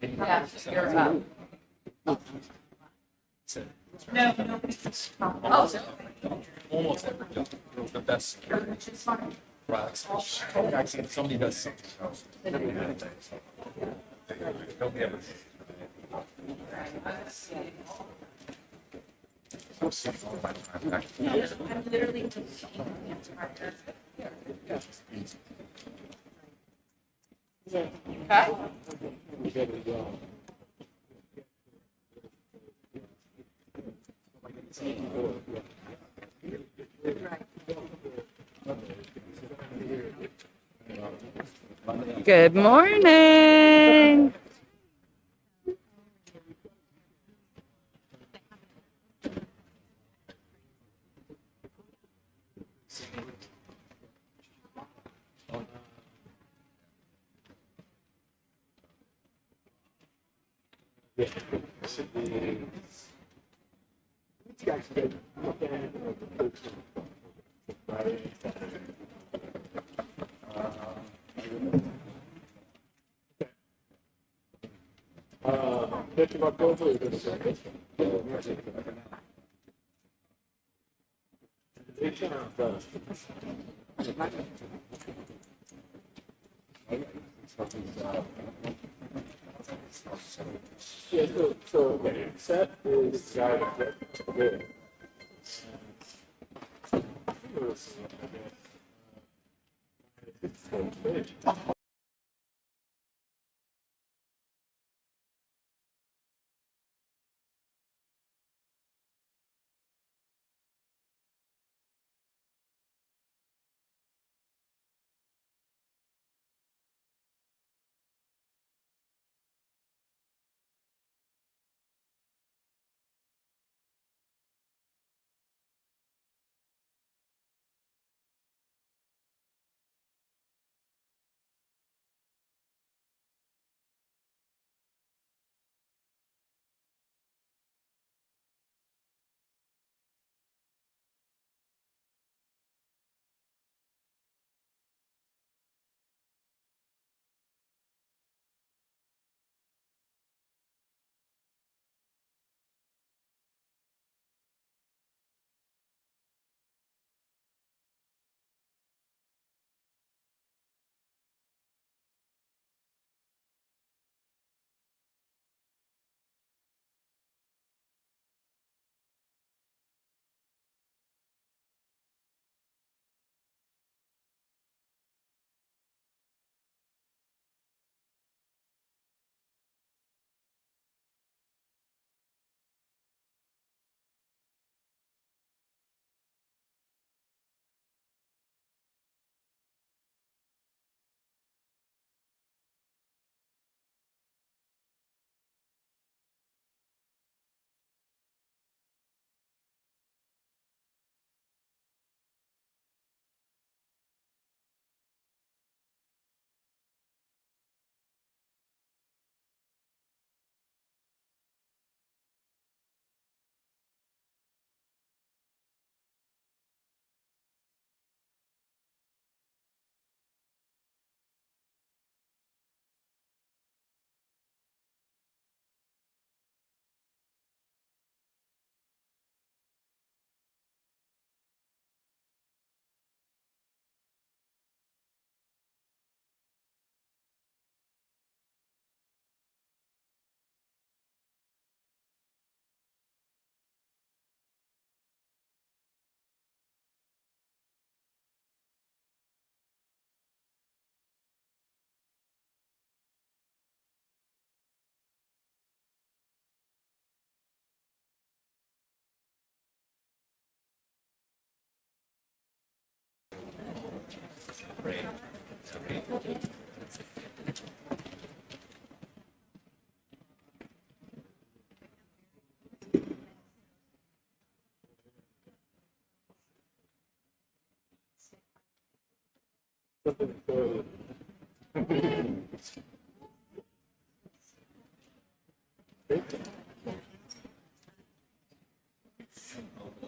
Yeah, you're up. No, no. Oh, so. Almost every job. The best security. Which is fine. Right. Actually, if somebody does something else. Don't be ever. I'm literally. Okay. Good morning. Set is good.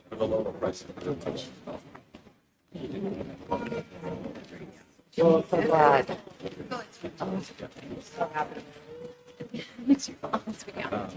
For the lower price. So glad. Makes your balls be out.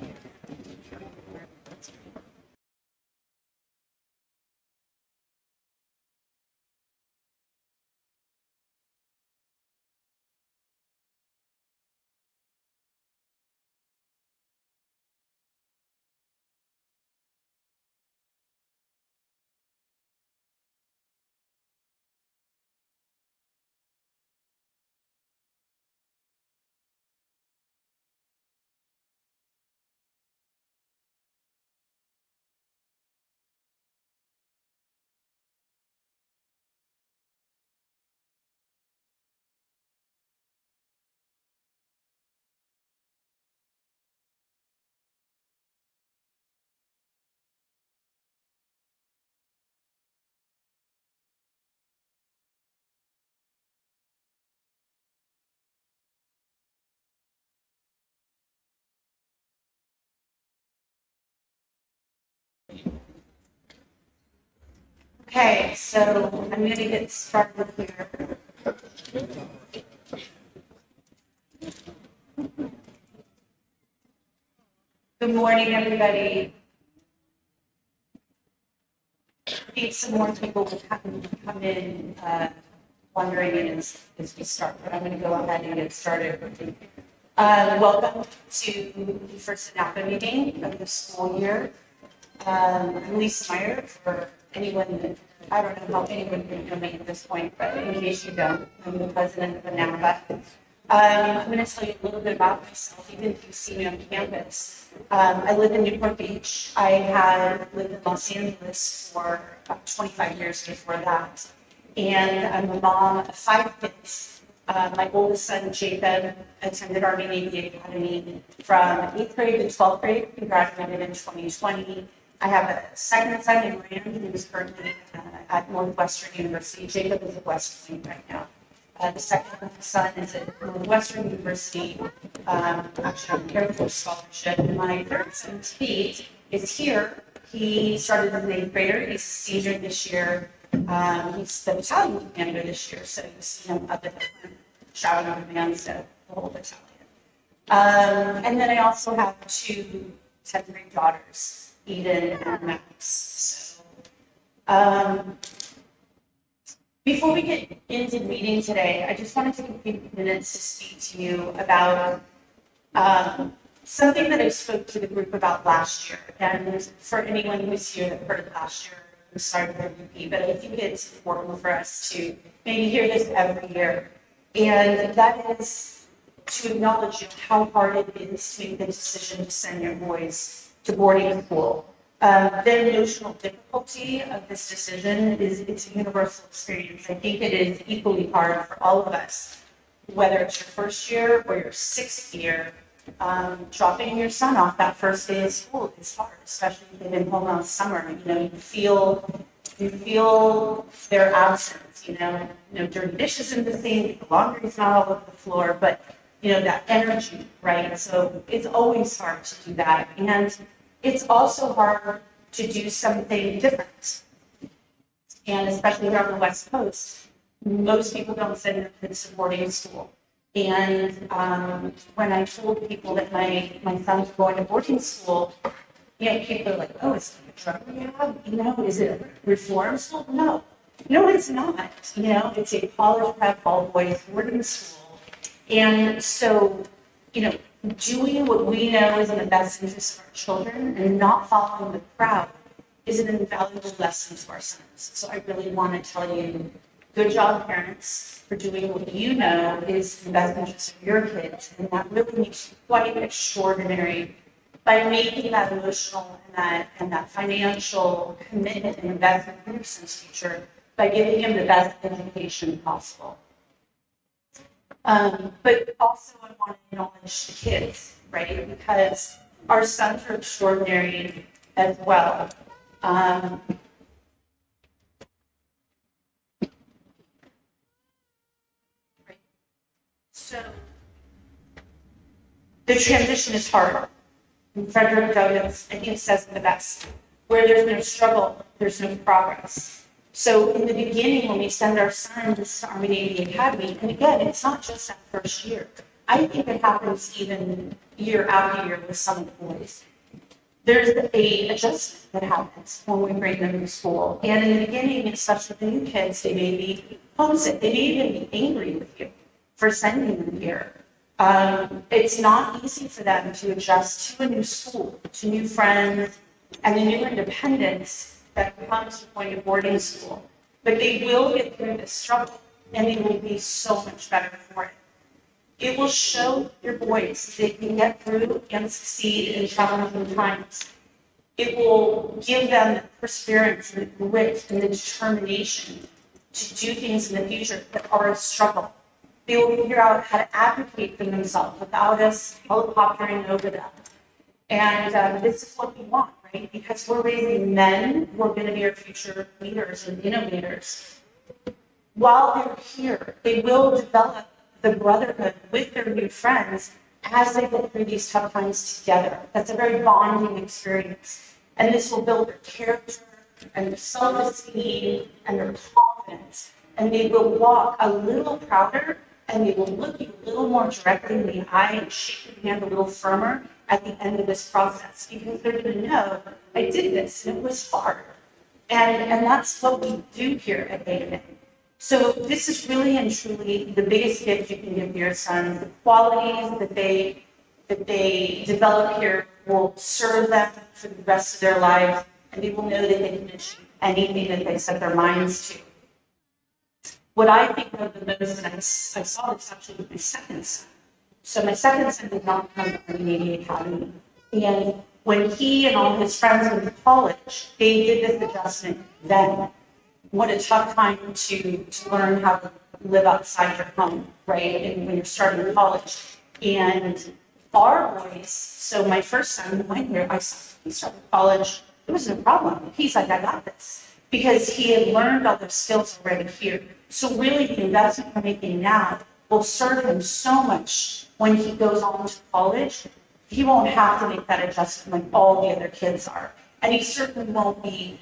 Okay, so I'm going to get started here. Good morning, everybody. Maybe some more people will come in wondering as we start, but I'm going to go ahead and get started. Welcome to the first ANAPA meeting of the school year. I'm Lisa Meyer. For anyone that, I don't know how anyone can know me at this point, but in case you don't, I'm the president of ANAPA. I'm going to tell you a little bit about myself, even if you see me on campus. I live in Newport Beach. I had lived in Los Angeles for about 25 years before that. And I'm a mom of 5 kids. My oldest son, Jacob, attended Army Navy Academy from 8th grade to 12th grade. He graduated in 2020. I have a second son in Rand, who is currently at Northwestern University. Jacob is at West Point right now. The second son is at Northwestern University, actually on an Air Force scholarship. And my third son, Tate, is here. He started as an 8th grader. He's a senior this year. He's the battalion commander this year, so you see him up at the front shouting on commands to the whole battalion. And then I also have 2 10th grade daughters, Eden and Max. So, before we get into the meeting today, I just want to take a few minutes to speak to you about something that I spoke to the group about last year. And for anyone who's here that heard it last year, I'm sorry for repeat, but I think it's important for us to maybe hear this every year. And that is to acknowledge how hard it is to make the decision to send your boys to boarding school. The notional difficulty of this decision it's a universal experience. I think it is equally hard for all of us, whether it's your first year or your 6th year. Dropping your son off that first day of school is hard, especially if they've been home all summer. You feel their absence. Dirty dishes in the sink, the laundry's not all over the floor, but that energy, right? So it's always hard to do that, and it's also hard to do something different. And especially here on the West Coast, most people don't send their kids to boarding school. And when I told people that my son's going to boarding school, people are like, oh, is it a drug rehab? Is it a reform school? No, it's not. It's a college prep all boys boarding school. And so, doing what we know is in the best interest of our children and not following the crowd is an invaluable lesson to our sons. So I really want to tell you, good job, parents, for doing what you know is in the best interest of your kids. And that really makes you quite extraordinary by making that emotional and that financial commitment and investment in your son's future by giving him the best education possible. But also I want to acknowledge the kids, right? Because our sons are extraordinary as well. So the transition is hard. And Frederick Douglass, I think, says it the best. Where there's no struggle, there's no progress. So in the beginning, when we send our sons to Army Navy Academy, and again, it's not just that first year. I think it happens even year after year with some of the boys. There's a adjustment that happens when we bring them to school. And in the beginning, especially the new kids, they may be homesick. They may even be angry with you for sending them here. It's not easy for them to adjust to a new school, to new friends, and the new independence that comes when you're boarding school. But they will get through this struggle, and they will be so much better for it. It will show your boys they can get through and succeed in challenging times. It will give them the perseverance and the grit and the determination to do things in the future that are a struggle. They will figure out how to advocate for themselves without us helicoptering over them. And this is what we want, right? Because we're raising men who are going to be our future leaders and innovators. While they're here, they will develop the brotherhood with their new friends as they go through these tough times together. That's a very bonding experience. And this will build their character and their self-esteem and their confidence. And they will walk a little prouder, and they will look you a little more directly in the eye and shake your hand a little firmer at the end of this process, because they're going to know, I did this and it was hard. And that's what we do here at ANAPA. So this is really and truly the biggest gift you can give your sons. The qualities that they develop here will serve them for the rest of their lives, and they will know that they can achieve anything that they set their minds to. What I think of the most, and I saw this actually with my second son. So my second son did not come to Army Navy Academy, and when he and all his friends went to college, they did this adjustment then. What a tough time to learn how to live outside your home, right? And when you're starting college. And our boys, so my first son went here, I saw he started college, it was no problem. He's like, I got this. Because he had learned all those skills already here. So really the investment we're making now will serve him so much when he goes on to college. He won't have to make that adjustment like all the other kids are. And he certainly won't be,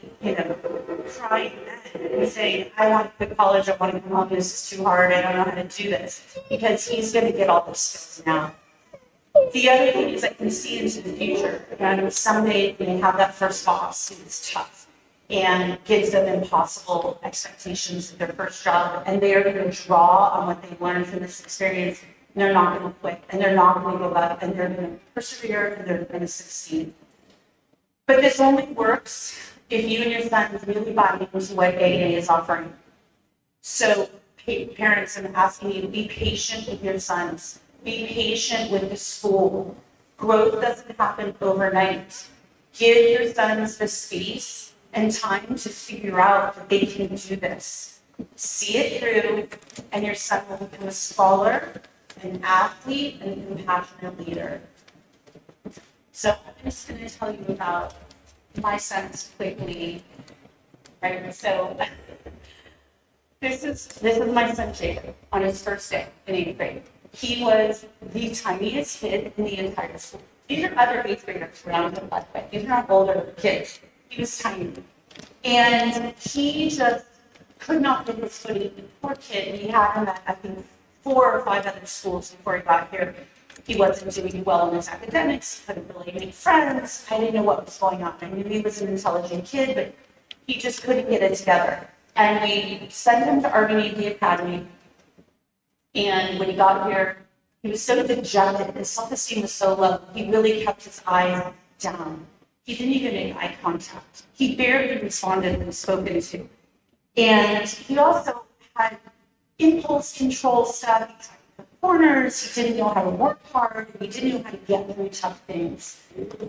crying then and saying, I want to quit college, I want to come home, this is too hard, I don't know how to do this. Because he's going to get all those skills now. The other thing is I can see into the future. And someday they have that first boss who's tough and gives them impossible expectations at their first job. And they are going to draw on what they've learned from this experience. And they're not going to quit, and they're not going to give up, and they're going to persevere, and they're going to succeed. But this only works if you and your sons really buy into what AA is offering. So parents, I'm asking you to be patient with your sons. Be patient with the school. Growth doesn't happen overnight. Give your sons the space and time to figure out that they can do this. See it through, and your son will become a scholar, an athlete, and a compassionate leader. So I'm just going to tell you about my sons quickly. Right? So this is my son Jacob on his first day in 8th grade. He was the tiniest kid in the entire school. These are other 8th graders around him, by the way. These are not older kids. He was tiny. And he just could not get his footing. Poor kid. We had him at, I think, 4 or 5 other schools before he got here. He wasn't doing well in his academics, he couldn't really make friends. I didn't know what was going on. I knew he was an intelligent kid, but he just couldn't get it together. And we sent him to Army Navy Academy. And when he got here, he was so dejected. His self-esteem was so low. He really kept his eyes down. He didn't even make eye contact. He barely responded when spoken to. And he also had impulse control stuff. He tried to cut corners. He didn't know how to work hard. He didn't know how to get through tough things.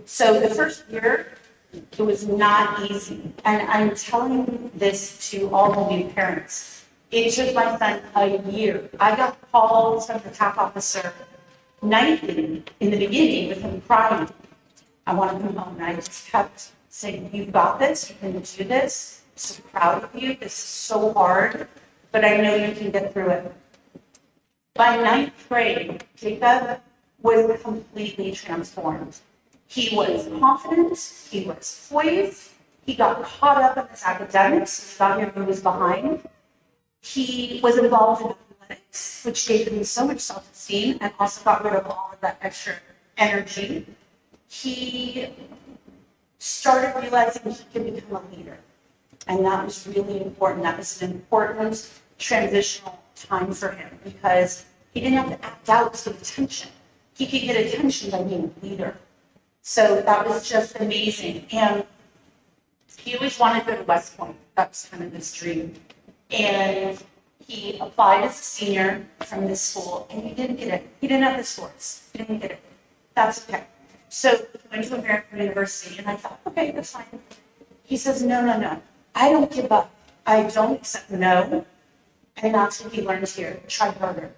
So the first year, it was not easy. And I'm telling this to all the new parents. It took my son a year. I got calls from the TAC officer nightly in the beginning with him crying. I want to come home. And I just kept saying, you've got this. You can do this. I'm so proud of you. This is so hard, but I know you can get through it. By 9th grade, Jacob was completely transformed. He was confident. He was poised. He got caught up in his academics, got here he was behind. He was involved in athletics, which gave him so much self-esteem and also got rid of all of that extra energy. He started realizing he could become a leader. And that was really important. That was an important transitional time for him because he didn't have to act out to get attention. He could get attention by being a leader. So that was just amazing. And he always wanted to go to West Point. That was kind of his dream. And he applied as a senior from this school, and he didn't get it. He didn't have the scores. He didn't get it. That's okay. So he went to American University, and I thought, okay, that's fine. He says, no. I don't give up. I don't accept no. And that's what he learned here. Try harder.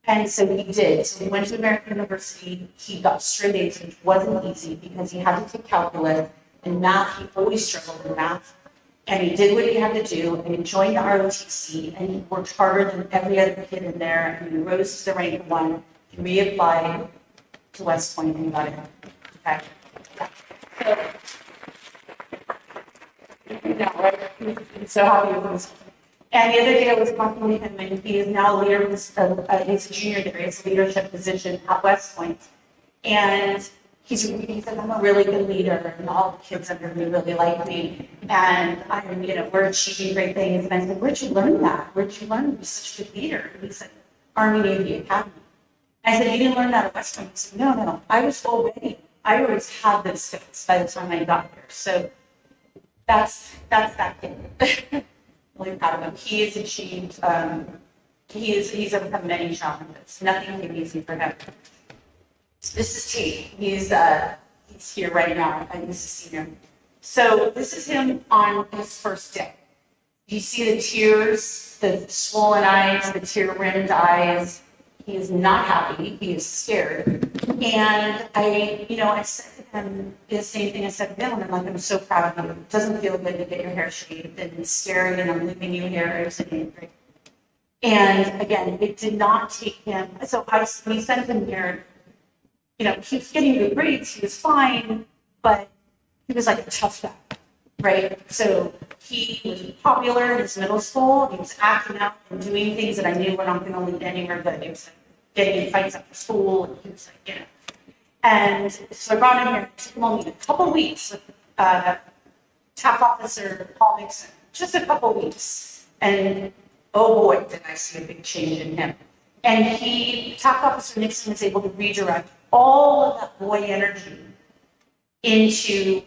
And so he did. So he went to American University. He got straight A's, which wasn't easy because he had to take calculus and math. He always struggled with math. And he did what he had to do, and he joined the ROTC, and he worked harder than every other kid in there, and he rose to the rank of 1. He reapplied to West Point, and he got it. Okay. Yeah. Right? He's so happy with himself. And the other day I was talking to him, and he is now a leader, he's a junior there, he's a leadership position at West Point. And he said, I'm a really good leader, and all the kids under me really like me. And we're achieving great things. And I said, where'd you learn that? Where'd you learn to be such a good leader? And he said, Army Navy Academy. I said, you didn't learn that at West Point? He said, no, I was already, I always had those skills by the time I got here. So that's that kid. Really proud of him. He has achieved, he's overcome many challenges. Nothing came easy for him. This is T. He's here right now, and this is senior. So this is him on his first day. You see the tears, the swollen eyes, the tear-rimmed eyes. He is not happy. He is scared. And I said to him the same thing I said to him. I'm like, I'm so proud of you. It doesn't feel good to get your hair shaved and staring, and I'm leaving you here. And again, it did not take him. So we sent him here. He was getting good grades. He was fine, but he was like a tough guy, right? So he was popular in his middle school. He was acting out and doing things that I knew were not going to lead anywhere good. He was like, getting in fights after school, and he was like, And so I brought him here. It took him only a couple weeks with TAP officer Paul Nixon. Just a couple weeks. And oh boy, did I see a big change in him. And TAP officer Nixon was able to redirect all of that boy energy into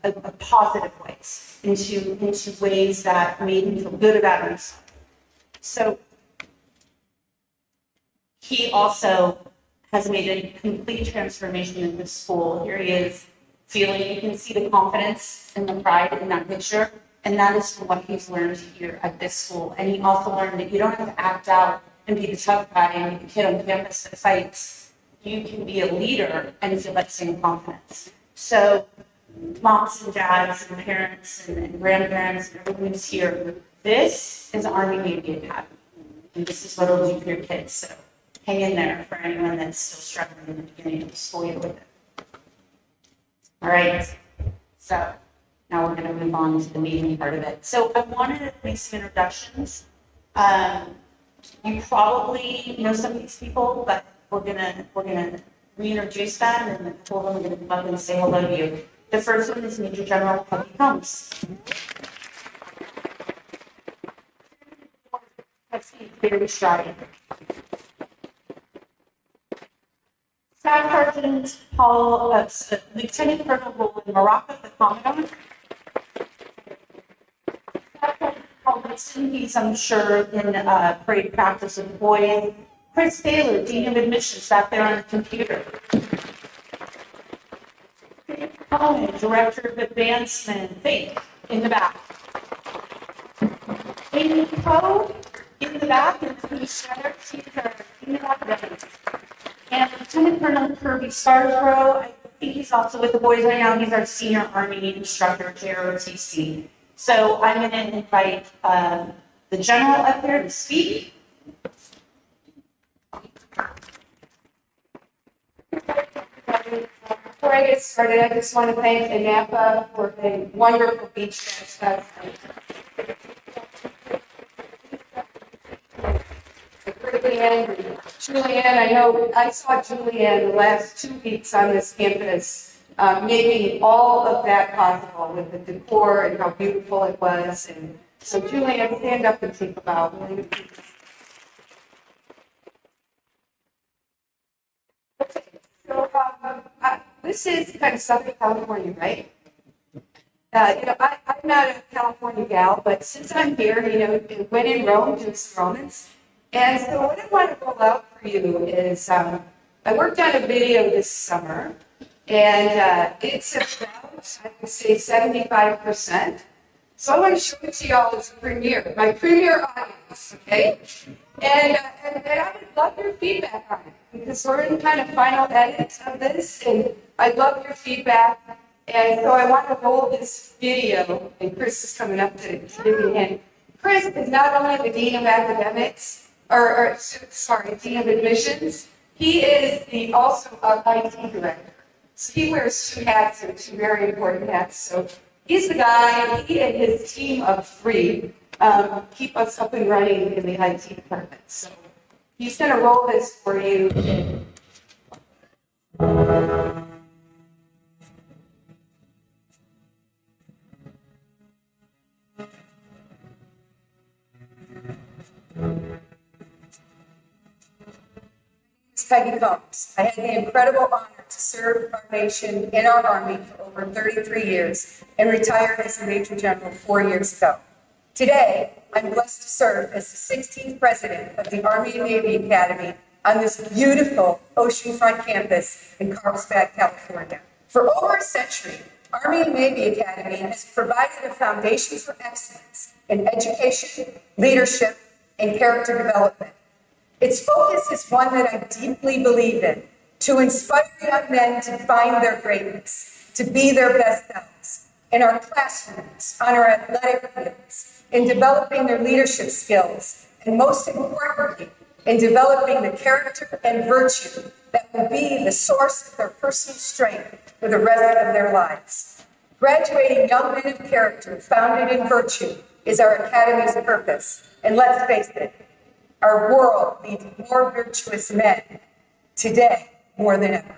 a positive ways, into ways that made him feel good about himself. So he also has made a complete transformation in this school. Here he is feeling, you can see the confidence and the pride in that picture. And that is from what he's learned here at this school. And he also learned that you don't have to act out and be the tough guy and be the kid on campus that fights. You can be a leader and feel that same confidence. So moms and dads and parents and grandparents and everyone who's here, this is Army Navy Academy. And this is what it'll do for your kids. So hang in there for anyone that's still struggling in the beginning of the school year with it. All right. So now we're going to move on to the meeting part of it. So I wanted to make some introductions. You probably know some of these people, but we're gonna reintroduce them, and a couple of them are gonna come up and say hello to you. The first one is Major General Peggy Combs. Very shy. Staff Sergeant Lieutenant Colonel Roland Morocco, the Commandant. Staff Sergeant Paul Nixon, he's, I'm sure, in parade practice with boys. Chris Taylor, Dean of Admissions, back there on the computer. Cohen, Director of Advancement, Faith, in the back. Amy Poe, in the back, in the blue sweater, she's our senior academics. And Lieutenant Colonel Kirby Scarborough, I think he's also with the boys right now. He's our senior Army instructor at JROTC. So I'm going to invite the general up here to speak. I get started, I just want to thank ANAPA for a wonderful beach bash. Julianne, I know, I saw Julianne the last 2 weeks on this campus, making all of that possible with the decor and how beautiful it was. And so Julianne, stand up and take a bow, will you please? Okay, so this is kind of Southern California, right? I'm not a California gal, but since I'm here, when in Rome, do the Romans. And so what I want to roll out for you is, I worked on a video this summer, and it's about, I would say, 75%. So I want to show it to y'all as a premiere, my premiere audience, okay? And I would love your feedback on it, because we're in kind of final edit of this, and I'd love your feedback. And so I want to roll this video, and Chris is coming up to give me a hand. Chris is not only the Dean of Academics, Dean of Admissions, he is also our IT director. So he wears 2 hats, and 2 very important hats. So he's the guy, he and his team of 3 keep us up and running in the IT department. So he's going to roll this for you. Peggy Combs. I had the incredible honor to serve our nation in our Army for over 33 years and retired as a Major General 4 years ago. Today, I'm blessed to serve as the 16th President of the Army and Navy Academy on this beautiful oceanfront campus in Carlsbad, California. For over a century, Army and Navy Academy has provided a foundation for excellence in education, leadership, and character development. Its focus is one that I deeply believe in, to inspire young men to find their greatness, to be their best selves, in our classrooms, on our athletic fields, in developing their leadership skills, and most importantly, in developing the character and virtue that will be the source of their personal strength for the rest of their lives. Graduating young men of character founded in virtue is our Academy's purpose, and let's face it, our world needs more virtuous men today more than ever.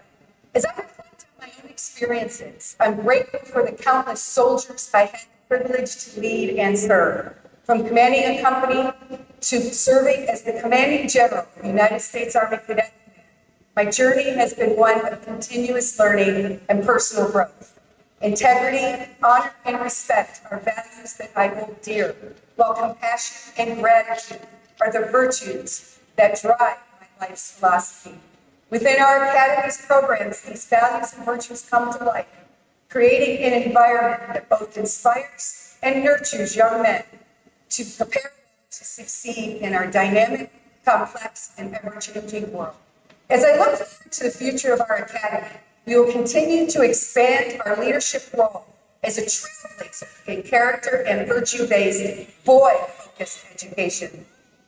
As I reflect on my own experiences, I'm grateful for the countless soldiers I had the privilege to lead and serve. From commanding a company to serving as the commanding general of the United States Army Cadet Command, my journey has been one of continuous learning and personal growth. Integrity, honor, and respect are values that I hold dear, while compassion and gratitude are the virtues that drive my life's philosophy. Within our Academy's programs, these values and virtues come to life, creating an environment that both inspires and nurtures young men to prepare them to succeed in our dynamic, complex, and ever-changing world. As I look forward to the future of our Academy, we will continue to expand our leadership role as a trailblazer in character and virtue-based, boy-focused education.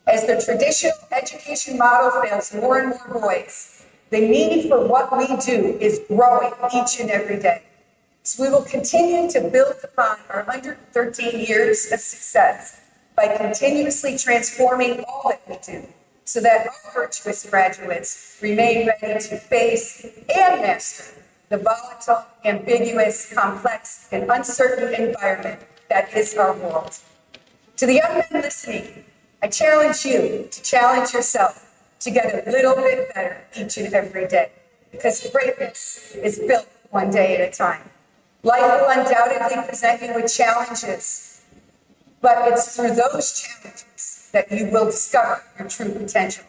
As the traditional education model fails more and more boys, the need for what we do is growing each and every day. So we will continue to build upon our 113 years of success by continuously transforming all that we do so that our virtuous graduates remain ready to face and master the volatile, ambiguous, complex, and uncertain environment that is our world. To the young men listening, I challenge you to challenge yourself to get a little bit better each and every day, because greatness is built one day at a time. Life will undoubtedly present you with challenges, but it's through those challenges that you will discover your true potential.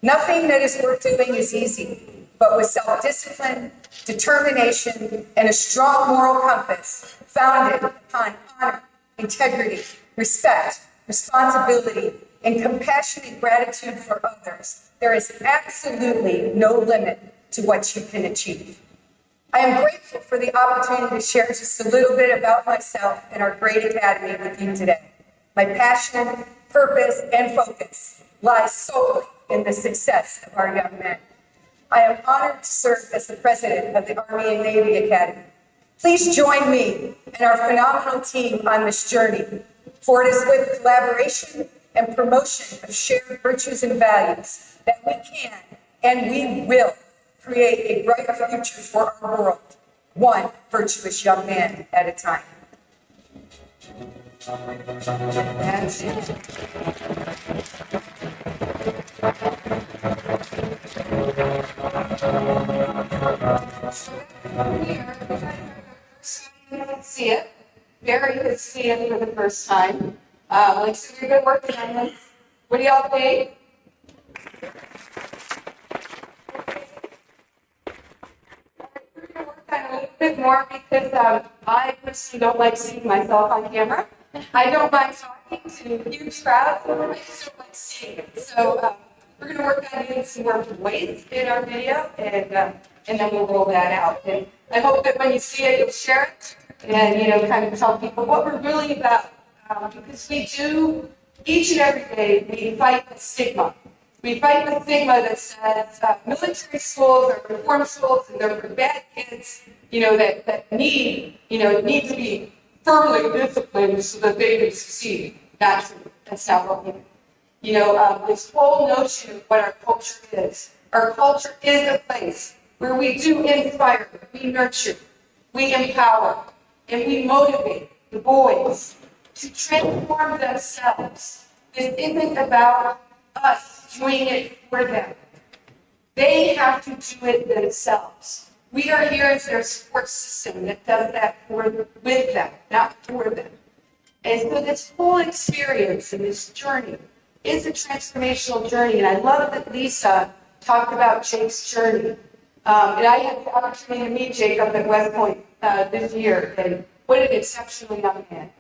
Nothing that is worth doing is easy, but with self-discipline, determination, and a strong moral compass founded upon honor, integrity, respect, responsibility, and compassionate gratitude for others, there is absolutely no limit to what you can achieve. I am grateful for the opportunity to share just a little bit about myself and our great academy with you today. My passion, purpose, and focus lies solely in the success of our young men. I am honored to serve as the president of the Army and Navy Academy. Please join me and our phenomenal team on this journey, for it is with collaboration and promotion of shared virtues and values that we can and we will create a brighter future for our world, one virtuous young man at a time. That's it. See it. Very good to see it for the first time. Like, so you've been working on this. What do y'all think? We're going to work on it a little bit more because I personally don't like seeing myself on camera. I don't mind talking to huge crowds, but I just don't like seeing it. So we're going to work on getting some more voice in our video, and then we'll roll that out. And I hope that when you see it, you'll share it and, kind of tell people what we're really about. Because we do, each and every day, we fight the stigma. We fight the stigma that says military schools are reform schools and they're for bad kids, that need to be firmly disciplined so that they can succeed. That's not what we do. This whole notion of what our culture is. Our culture is a place where we do inspire, we nurture, we empower, and we motivate the boys to transform themselves. This isn't about us doing it for them. They have to do it themselves. We are here as their support system that does that with them, not for them. And so this whole experience and this journey is a transformational journey. And I love that Lisa talked about Jake's journey. And I had the opportunity to meet Jake up at West Point this year. And what an exceptional young man.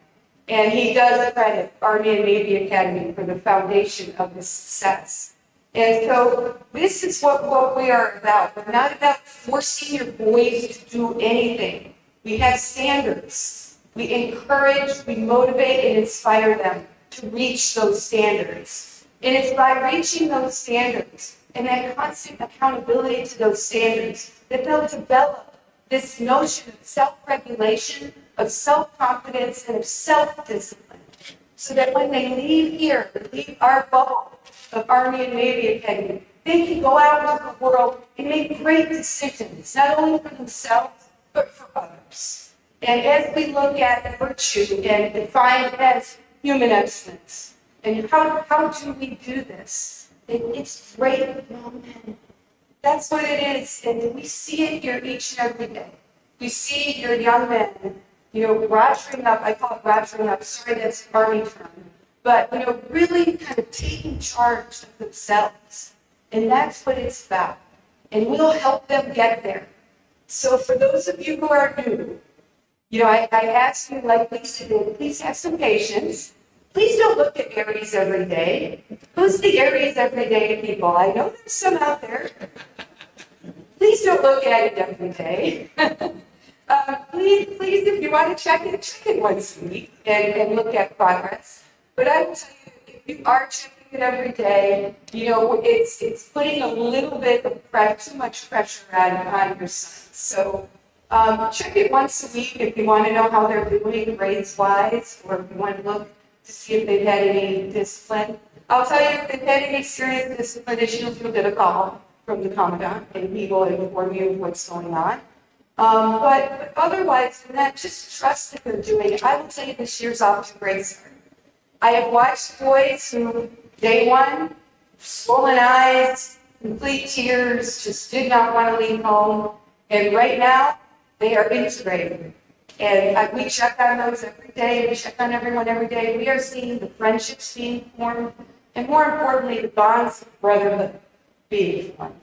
And he does credit Army and Navy Academy for the foundation of his success. And so this is what we are about. We're not about forcing your boys to do anything. We have standards. We encourage, we motivate, and inspire them to reach those standards. And it's by reaching those standards and that constant accountability to those standards that they'll develop this notion of self-regulation, of self-confidence, and of self-discipline. So that when they leave here, leave our bubble of Army and Navy Academy, they can go out into the world and make great decisions, not only for themselves, but for others. And as we look at virtue and define it as human excellence, and how do we do this? It's great young men. That's what it is, and we see it here each and every day. We see your young men, rogering up, I call it rogering up, sorry that's an Army term, but, really kind of taking charge of themselves. And that's what it's about. And we'll help them get there. So for those of you who are new, I ask you, like Lisa did, please have some patience. Please don't look at Aries every day. Who's the Aries everyday people? I know there's some out there. Please don't look at it every day. Please, if you want to check it once a week and look at progress. But I will tell you, if you are checking it every day, it's putting a little bit of too much pressure on your son. So check it once a week if you want to know how they're doing grades-wise, or if you want to look to see if they've had any discipline. I'll tell you, if they've had any serious discipline issues, you'll get a call from the commandant, and he will inform you of what's going on. But otherwise than that, just trust that they're doing it. I will tell you, this year's off to a great start. I have watched boys who, day one, swollen eyes, complete tears, just did not want to leave home. And right now, they are integrated. And we check on those every day. We check on everyone every day. We are seeing the friendships being formed, and more importantly, the bonds of brotherhood being formed.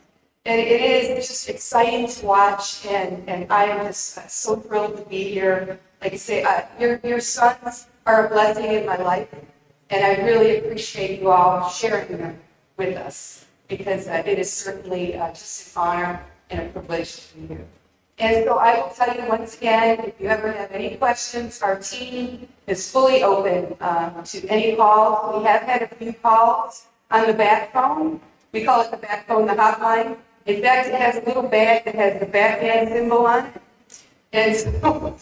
And it is just exciting to watch, and I am just so thrilled to be here. Like I say, your sons are a blessing in my life, and I really appreciate you all sharing them with us, because it is certainly just an honor and a privilege to be here. And so I will tell you once again, if you ever have any questions, our team is fully open to any calls. We have had a few calls on the back phone. We call it the back phone, the hotline. In fact, it has a little bag that has the Batman symbol on it. And so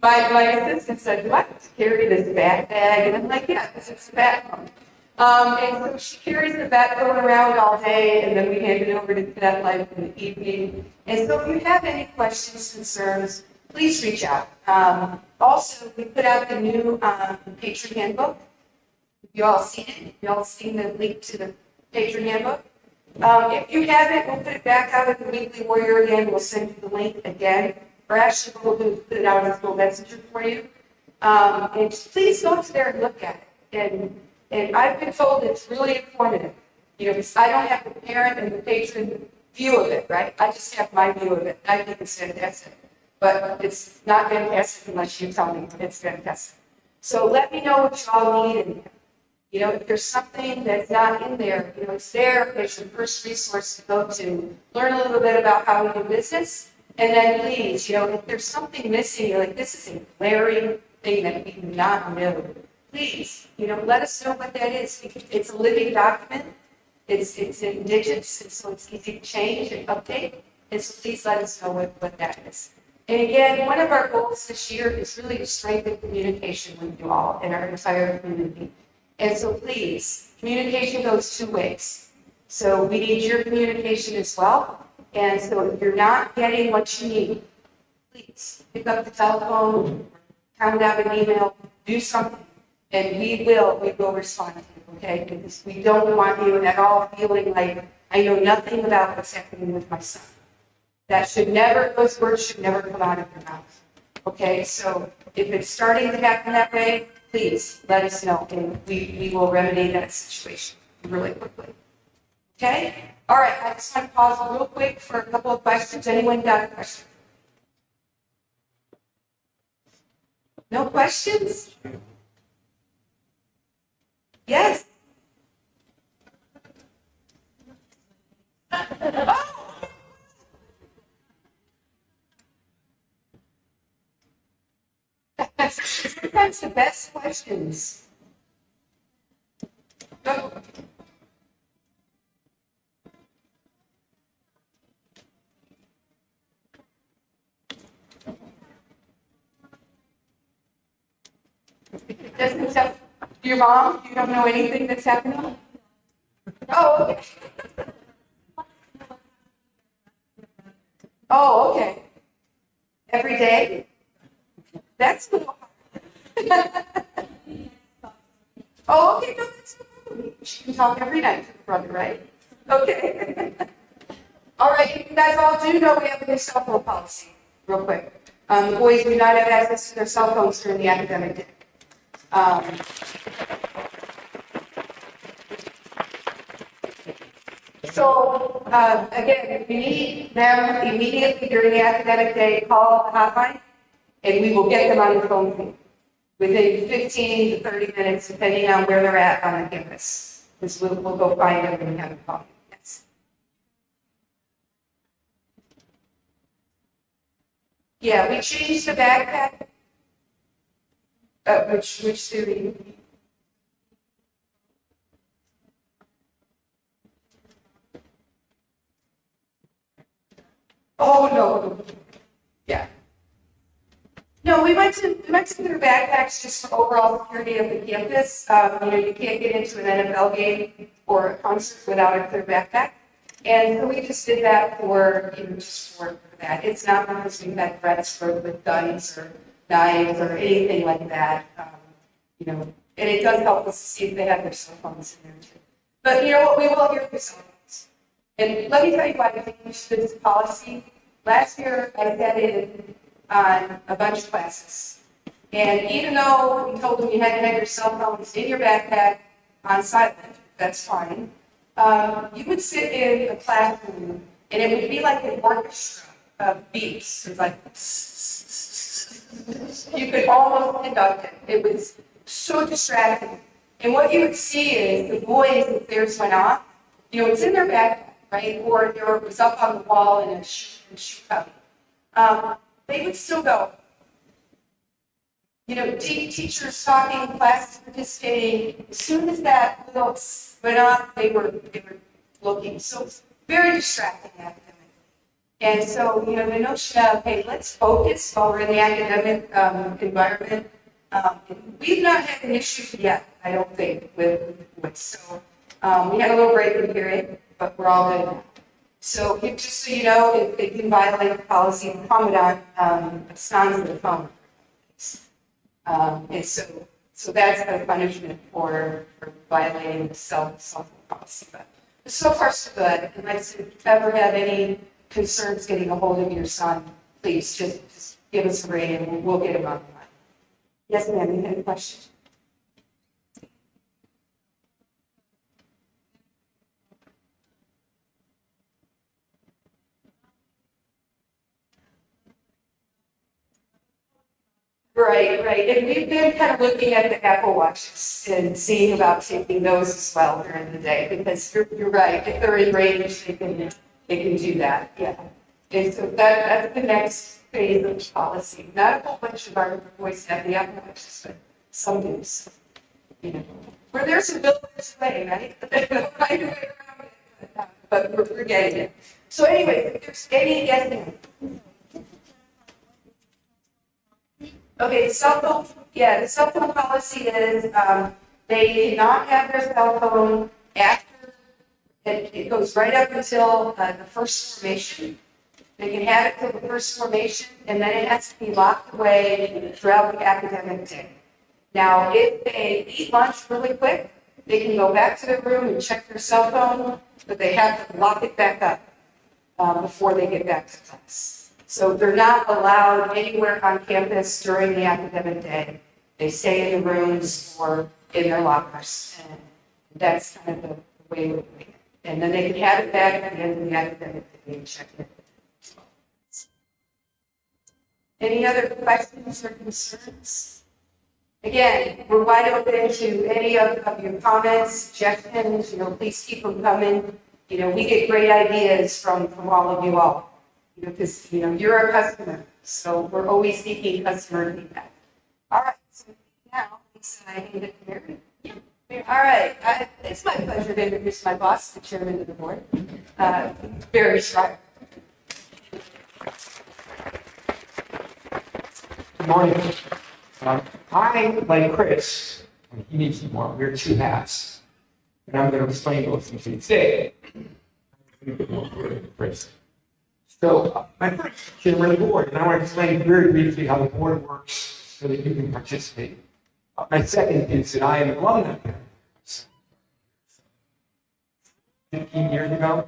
my assistant said, do I have to carry this bat bag? And I'm like, yeah, because it's a bat phone. And so she carries the bat phone around all day, and then we hand it over to Cadet Life in the evening. And so if you have any questions, concerns, please reach out. Also, we put out the new Patriot Handbook. You all seen it? You all seen the link to the Patriot Handbook? If you haven't, we'll put it back out at the Weekly Warrior again. We'll send you the link again. Or actually, we'll put it out as a little messenger for you. And please go to there and look at it. And I've been told it's really informative. You know, because I don't have the parent and the patron view of it, right? I just have my view of it. I think it's fantastic. But it's not fantastic unless you tell me it's fantastic. So let me know what you all need in there. You know, if there's something that's not in there, you know, it's there as your first resource to go to, learn a little bit about how we do business, and then please, you know, if there's something missing, you're like, this is a glaring thing that we do not know, please, you know, let us know what that is. It's a living document, it's in digits, and so it's easy to change and update, and so please let us know what that is. And again, one of our goals this year is really to strengthen communication with you all in our entire community. And so please, communication goes two ways. So we need your communication as well. And so if you're not getting what you need, please pick up the telephone, pound out an email, do something, and we will respond to you, okay? Because we don't want you at all feeling like I know nothing about what's happening with my son. Those words should never come out of your mouth, okay? So if it's starting to happen that way, please let us know, and we will remedy that situation really quickly. Okay? All right, I just want to pause real quick for a couple of questions. Anyone got a question? No questions? Yes? Oh! Sometimes the best questions. Go. Doesn't tell your mom you don't know anything that's happening? Oh, okay. Oh, okay. Every day? That's a little hard. Oh, okay, no, that's no problem. She can talk every night to the brother, right? Okay. All right, you guys all do know we have a new cell phone policy, real quick. The boys do not have access to their cell phones during the academic day. Again, if you need them immediately during the academic day, call the hotline, and we will get them on the phone for you within 15 to 30 minutes, depending on where they're at on the campus. Because we'll go find them and have them call you. Yes. Yeah, we changed the backpack. Which student? Oh, no. Yeah. No, we went to their backpacks just for overall security of the campus. You know, you can't get into an NFL game or a concert without a clear backpack. And so we just did that for, you know, just for that. It's not because we've had threats with guns or knives or anything like that. You know, and it does help us to see if they have their cell phones in there too. But you know what, we will hear their cell phones. And let me tell you why I think we should do this policy. Last year, I sat in on a bunch of classes. And even though we told them you had to have your cell phones in your backpack on silent, that's fine, you would sit in a classroom and it would be like an orchestra of beeps. It's like, you could almost conduct it. It was so distracting. And what you would see is the boys, if theirs went off, you know, it's in their backpack, right? Or it was up on the wall in a shoe cubby. They would still go. You know, teachers talking, classes participating. As soon as that little went off, they were looking. So very distracting academically. And so, the notion of, hey, let's focus while we're in the academic environment. We've not had an issue yet, I don't think, with voice. So we had a little break in period, but we're all good now. So just so you know, if they can violate the policy, the commandant absconds the phone. And so that's the punishment for violating the cell phone policy. But so far, so good. And like I said, if you ever have any concerns getting a hold of your son, please just give us a ring and we'll get him on the line. Yes, ma'am, you had a question? Right. And we've been kind of looking at the Apple Watches and seeing about taking those as well during the day, because you're right. If they're in range, they can do that. Yeah. And so that's the next phase of the policy. Not a whole bunch of our boys have the Apple Watches, but some do. So, where there's a builder's way, right? Find a way around it, but we're getting it. So anyway, if there's any, yes, ma'am. Okay, the cell phone policy is, they cannot have their cell phone after, it goes right up until the first formation. They can have it till the first formation, and then it has to be locked away throughout the academic day. Now, if they eat lunch really quick, they can go back to their room and check their cell phone, but they have to lock it back up before they get back to class. So they're not allowed anywhere on campus during the academic day. They stay in the rooms or in their lockers. And that's kind of the way we're doing it. And then they can have it back at the end of the academic day and check it. Any other questions or concerns? Again, we're wide open to any of your comments, suggestions. Please keep them coming. We get great ideas from all of you all. Because, you're our customer, so we're always seeking customer feedback. All right, so now, Lisa, I hand it to Mary. Yeah. All right, it's my pleasure to introduce my boss, the chairman of the board, Barry Schreier. Good morning. I, like Chris, he needs more, wear two hats. And I'm going to explain those things to you today. Chris. So my first chairman of the board, and I want to explain very briefly how the board works so that you can participate. My second is that I am an alumni. 15 years ago,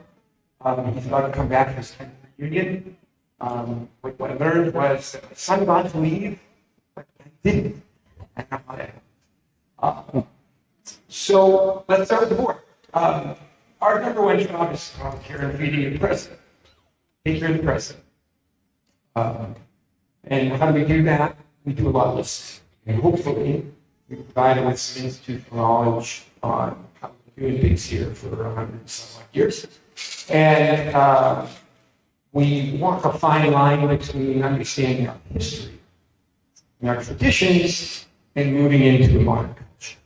he's about to come back for his 10th reunion. What I learned was that my son got to leave, but I didn't. So let's start with the board. Our number one job is to take care of feeding the president. Take care of the president. And how do we do that? We do a lot of lists. And hopefully, we provide with some institutional knowledge on how we're doing things here for 100 and some odd years. And we walk a fine line between understanding our history and our traditions and moving into a modern culture.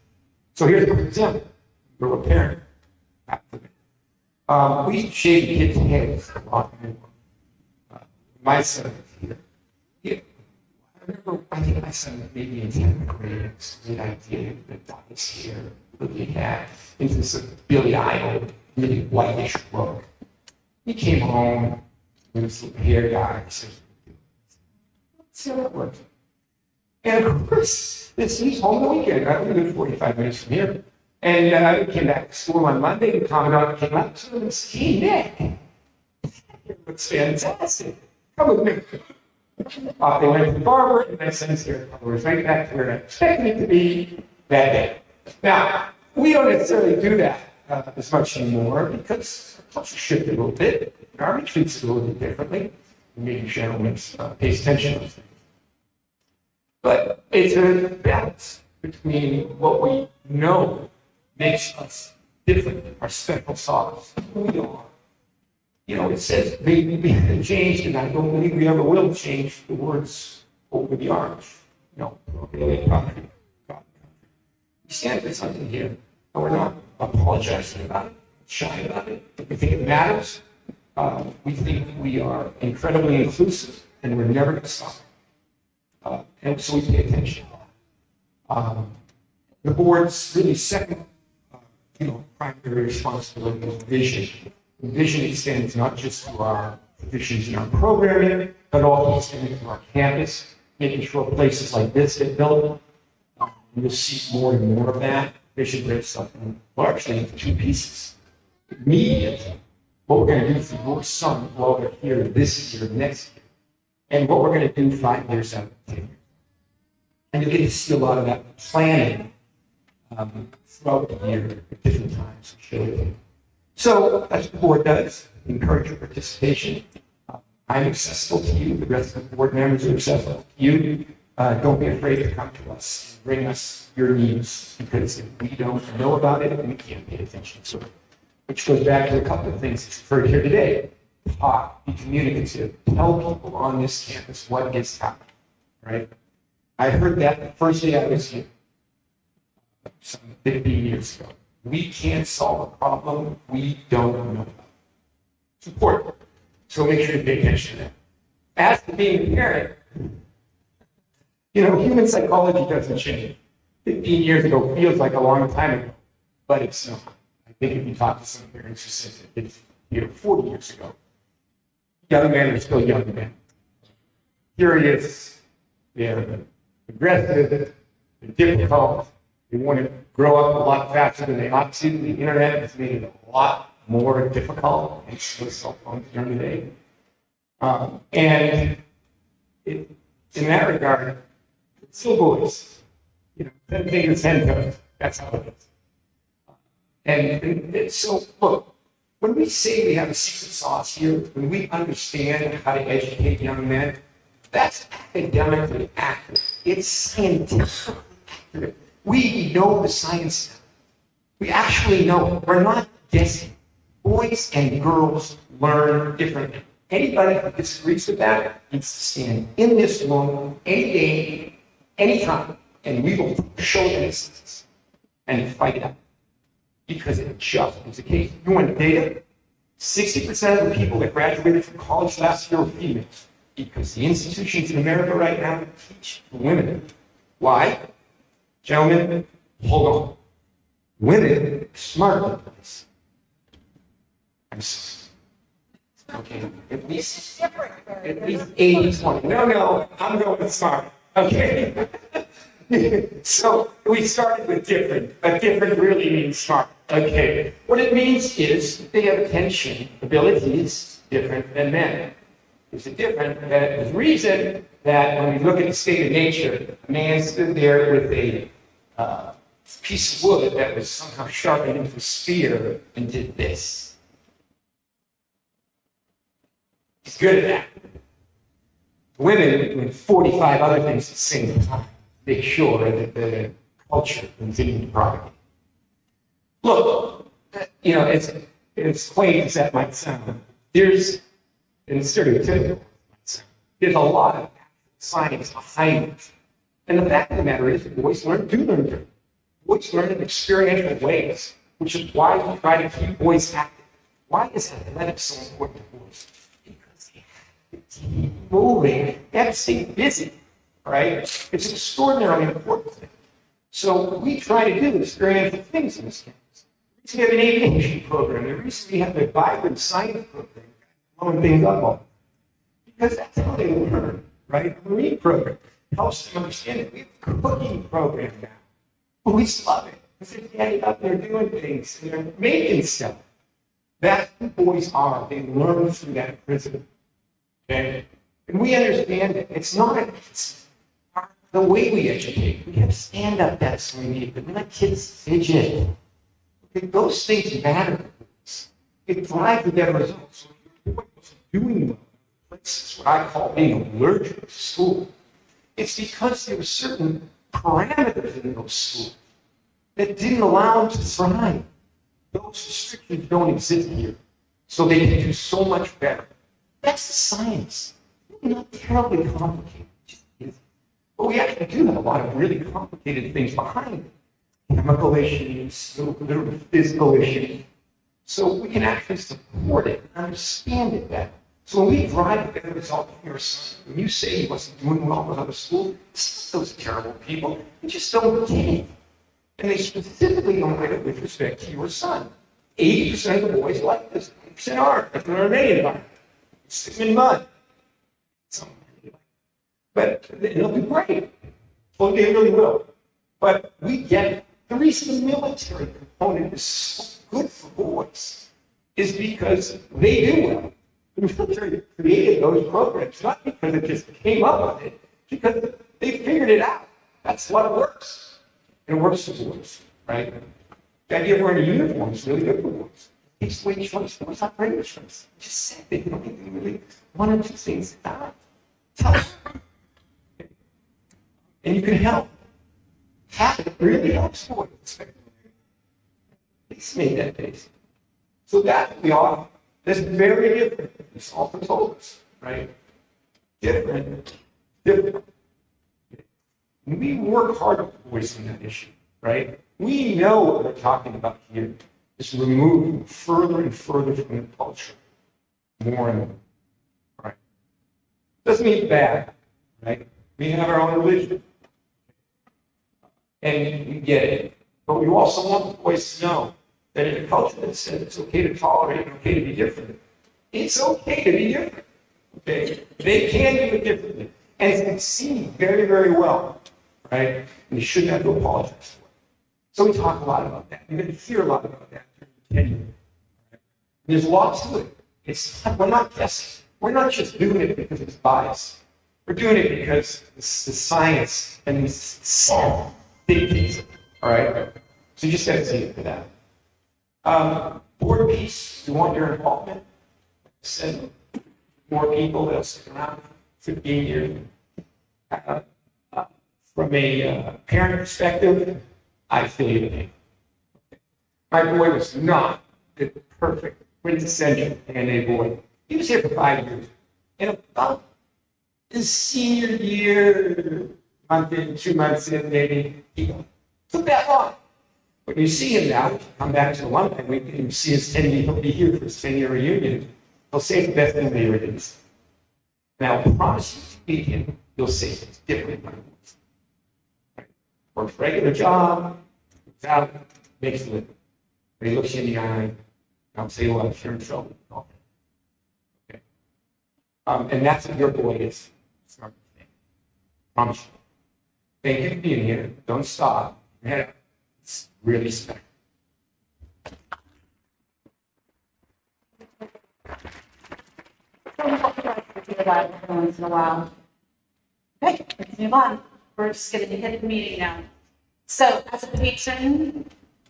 So here's a quick example. You're a parent. We used to shave the kids' heads a lot more. My son is here. Yeah. I think my son was maybe in 10th grade. It's a great idea that dog is here, looking at into this Billy Idol, really whitish look. He came home with this little hair guy. He says, let's see how that works. And of course, he's home the weekend. I only live 45 minutes from here. And he came back to school on Monday. The commandant came up to him and said, hey, Nick, it looks fantastic. Come with me. They went to the barber, and my son's here. I was right back to where I expected it to be that day. Now, we don't necessarily do that as much anymore because the culture shifted a little bit. The Army treats it a little bit differently. Maybe gentlemen pays attention to those things. But it's a balance between what we know makes us different, our special sauce, who we are. It says we haven't changed, and I don't believe we ever will change the words over the arms. Really, country. We stand for something here, and we're not apologizing about it. shy about it. We think it matters. We think we are incredibly inclusive, and we're never going to stop. And so we pay attention to that. The board's really second, primary responsibility is vision. Vision extends not just to our traditions in our programming, but also extends to our campus, making sure places like this get built. You'll see more and more of that. Vision breaks up largely into two pieces. Immediate, what we're going to do for your son while they're here this year, next year, and what we're going to do 5 years out of 10 years. And you get to see a lot of that planning throughout the year at different times. So, as the board does, encourage your participation. I'm accessible to you. The rest of the board members are accessible to you. Don't be afraid to come to us. Bring us your needs, because if we don't know about it, we can't pay attention to it. Which goes back to a couple of things that you've heard here today. Talk, be communicative, tell people on this campus what is happening, right? I heard that the first day I was here, some 15 years ago. We can't solve a problem we don't know about. It's important. So make sure you pay attention to that. As to being a parent, human psychology doesn't change. 15 years ago feels like a long time ago, but it's not. I think if you talk to some parents who said it's 40 years ago, young men are still young men. Curious, they're aggressive, they're difficult, they want to grow up a lot faster than they ought to. The internet has made it a lot more difficult, and so cell phones during the day. In that regard, it's still boys. 10 fingers, 10 toes. That's how it is. And so, look, when we say we have a secret sauce here, when we understand how to educate young men, that's academically accurate. It's scientifically accurate. We know the science now. We actually know it. We're not guessing. Boys and girls learn differently. Anybody who disagrees with that needs to stand in this room any day, anytime, and we will show them instances and fight it out. Because it just is the case. You want data? 60% of the people that graduated from college last year were females. Because the institutions in America right now teach women. Why? Gentlemen, hold on. Women are smarter than boys. I'm sorry. Okay, at least 80-20. No, I'm going smart. Okay. So we started with different, but different really means smart. Okay. What it means is they have attention abilities different than men. It's different. There's a reason that when we look at the state of nature, a man stood there with a piece of wood that was somehow sharpened into a spear and did this. He's good at that. Women are doing 45 other things at the same time. Make sure that the culture continues to propagate. Look, it's quaint as that might sound. There's stereotypical. There's a lot of science behind it. And the fact of the matter is, boys do learn different. Boys learn in experiential ways, which is why we try to keep boys active. Why is athletics so important to boys? Because they have to keep moving, they have to stay busy, right? It's an extraordinarily important thing. So we try to do experiential things in this campus. We have an aviation program. The reason we have a vibrant science program, blowing things up all, because that's how they learn, right? A marine program helps them understand it. We have a cooking program now. Boys love it because they're getting up there doing things and they're making stuff. That's who boys are. They learn through that principle. Okay? And we understand it. It's the way we educate. We have stand-up desks when we need them. We let kids fidget. Okay, those things matter to us. It drives to better results. So doing well. That's what I call being allergic to school. It's because there were certain parameters in those schools that didn't allow them to thrive. Those restrictions don't exist here. So they can do so much better. That's the science. It's not terribly complicated. But we actually do have a lot of really complicated things behind it. Chemical issues, physical issues. So we can actually support it and understand it better. So when we drive the result of your son, when you say he wasn't doing well with other school, those terrible people, you just don't get it. And they specifically don't get it with respect to your son. 80% of the boys like this, 20% aren't. That's an RNA environment. Stick them in mud. But they'll do great. Well, they really will. But we get it. The reason the military component is so good for boys is because they do well. The military created those programs, not because it just came up with it, because they figured it out. That's what works. And it works for boys, right? The idea of wearing a uniform is really good for boys. It's way choice. Boys not great with choice. Just say they don't even really one or two things out. Tell them. And you can help. Habit really helps boys. Please make that case. So that we are, that's very different. It's often told us, right? Different. We work hard with boys on that issue, right? We know what we're talking about here is removing further and further from the culture. More and more. Right? Doesn't mean bad, right? We have our own religion. And we get it. But we also want the boys to know that in a culture that says it's okay to tolerate and okay to be different, it's okay to be different. Okay? They can do it differently and succeed very, very well. Right? And you shouldn't have to apologize for it. So we talk a lot about that. You're going to hear a lot about that during the tenure. Right? There's a lot to it. We're not guessing. We're not just doing it because it's bias. We're doing it because it's the science and these set dictates it. All right? So you just got to see it for that. Board peace, you want your involvement. Send more people that'll stick around for 15 years. From a parent perspective, I feel you. My boy was not the perfect, quintessential ANA boy. He was here for 5 years. And about his senior year, month in, 2 months in, maybe, he took that long. But you see him now, come back to the one thing, we can see his 10 year, he'll be here for his 10-year reunion. He'll say the best thing there is. Now, I promise you, to meet him, you'll say it's different. Works a regular job, goes out, makes a living. But he looks you in the eye, I'll say, well, if you're in trouble, call him. Okay. And that's what your boy is. Smart thing. Promise you. Thank you for being here. Don't stop. It's really special. So we hope you guys will do that every once in a while. Okay, let's move on. We're just going to hit the meeting now. So as a patron,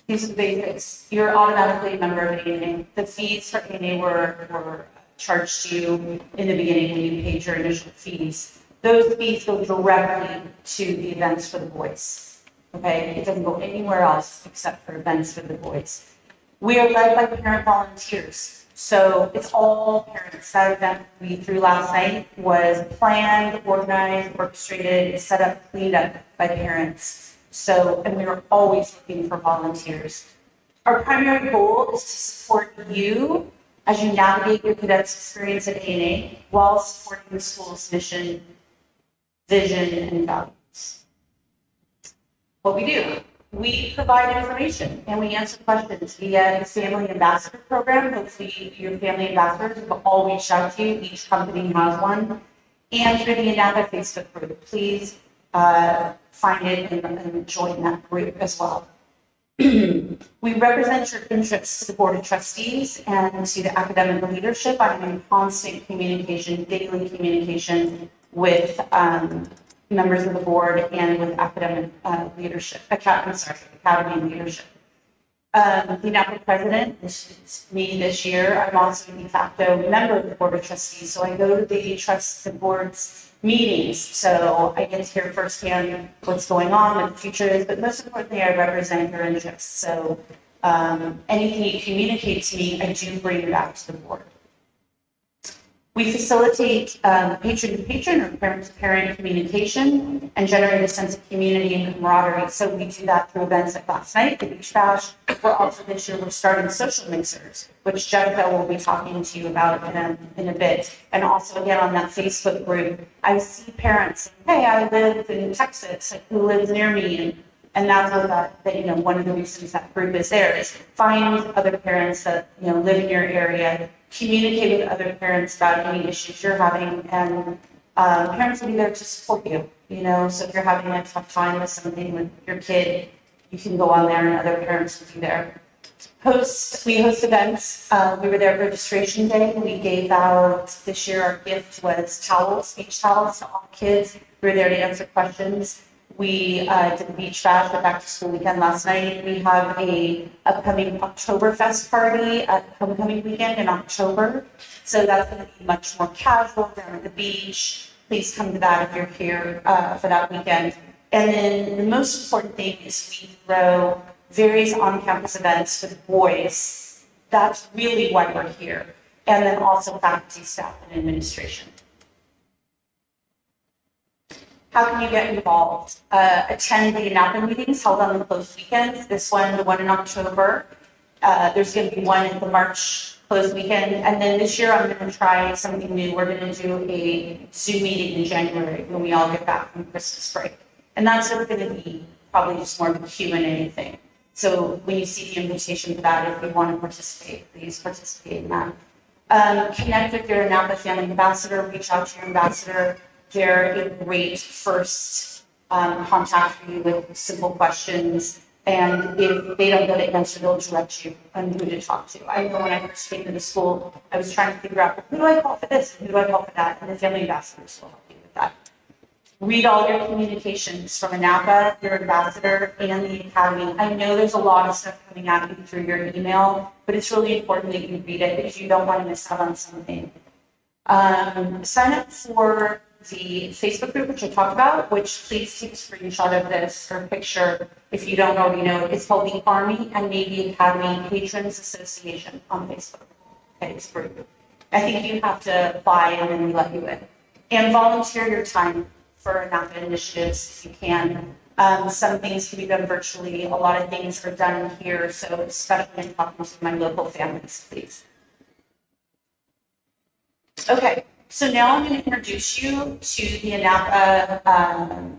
these are the basics. You're automatically a member of ANA. The fees for ANA were charged to you in the beginning when you paid your initial fees. Those fees go directly to the events for the boys. Okay, it doesn't go anywhere else except for events for the boys. We are led by parent volunteers. So it's all parents. That event we threw last night was planned, organized, orchestrated, set up, cleaned up by parents. So, and we are always looking for volunteers. Our primary goal is to support you as you navigate your cadets experience at ANA while supporting the school's mission, vision, and values. What we do, we provide information and we answer questions via the Family Ambassador Program. Hopefully your family ambassadors will all reach out to you. Each company has one. And through the ANAPA Facebook group. Please find it and join that group as well. We represent your interests to the Board of Trustees and to the academic leadership. I'm in constant communication, daily communication with members of the board and with academic leadership, academy leadership. The ANAPA president, this is me this year. I'm also a de facto member of the Board of Trustees, so I go to the board's meetings, so I get to hear firsthand what's going on, what the future is, but most importantly, I represent your interests. So anything you communicate to me, I do bring back to the board. We facilitate patron-to-patron or parent-to-parent communication and generate a sense of community and camaraderie. So we do that through events like last night, the Beach Bash. We're also this year, we're starting social mixers, which Jessica will be talking to you about in a bit. And also again, on that Facebook group, I see parents saying, hey, I live in Texas, like, who lives near me? And that's what that, one of the reasons that group is there is find other parents that, live in your area, communicate with other parents about any issues you're having, and parents will be there to support you, so if you're having a tough time with something with your kid, you can go on there and other parents will be there. We host events. We were there registration day. We gave out, this year our gift was towels, beach towels to all kids. We were there to answer questions. We did the beach bash at back to school weekend last night. We have a upcoming Oktoberfest party at homecoming weekend in October. So that's going to be much more casual down at the beach. Please come to that if you're here for that weekend. And then the most important thing is we throw various on-campus events for the boys. That's really why we're here. And then also faculty, staff, and administration. How can you get involved? Attend the ANAPA meetings held on the closed weekends. The one in October. There's going to be one at the March closed weekend. And then this year I'm going to try something new. We're going to do a Zoom meeting in January when we all get back from Christmas break. And that's just going to be probably just more of a Q&A thing. So when you see the invitation for that, if you want to participate, please participate in that. Connect with your ANAPA family ambassador, reach out to your ambassador. They're a great first contact for you with simple questions. And if they don't get an answer, they'll direct you on who to talk to. I know when I first came to the school, I was trying to figure out, who do I call for this? Who do I call for that? And the family ambassadors will help you with that. Read all your communications from ANAPA, your ambassador, and the academy. I know there's a lot of stuff coming at you through your email, but it's really important that you read it because you don't want to miss out on something. Sign up for the Facebook group, which I talked about, which please take a screenshot of this or picture if you don't already know. It's called the Army and Navy Academy Patrons Association on Facebook. Okay, it's free. I think you have to apply and then we let you in. And volunteer your time for ANAPA initiatives if you can. Some things can be done virtually. A lot of things are done here, so especially in talking to my local families, please. Okay. So now I'm going to introduce you to the ANAPA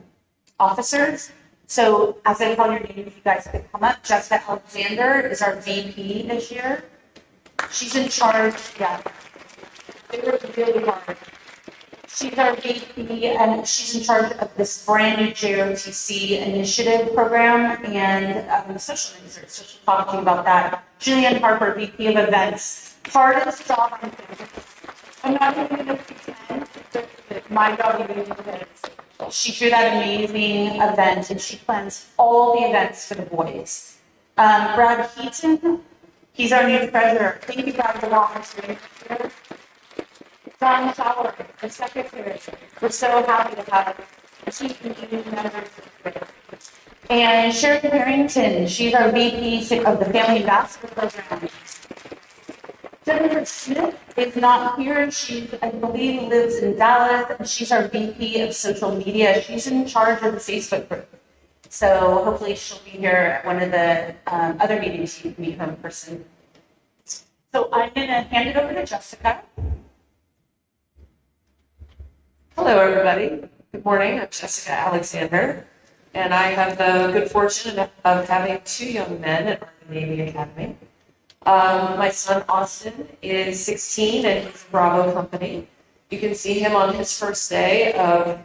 officers. So as I call your name, if you guys could come up, Jessica Alexander is our VP this year. She's in charge, they work really hard. She's our VP and she's in charge of this brand new JROTC initiative program and social research. So she'll talk to you about that. Julianne Harper, VP of events. Hardest job on campus. I'm not even going to pretend that my job is she threw that amazing event and she plans all the events for the boys. Brad Heaton, he's our new treasurer. Thank you, Brad, for volunteering. John Sauer, the secretary. We're so happy to have chief community members. And Sherry Harrington, she's our VP of the Family Ambassador Program. Jennifer Smith is not here. She, I believe, lives in Dallas, and she's our VP of social media. She's in charge of the Facebook group. So hopefully she'll be here at one of the other meetings you can meet her in person. So I'm going to hand it over to Jessica. Hello, everybody. Good morning. I'm Jessica Alexander, and I have the good fortune of having two young men at Army Navy Academy. My son Austin is 16 and he's a Bravo company. You can see him on his first day of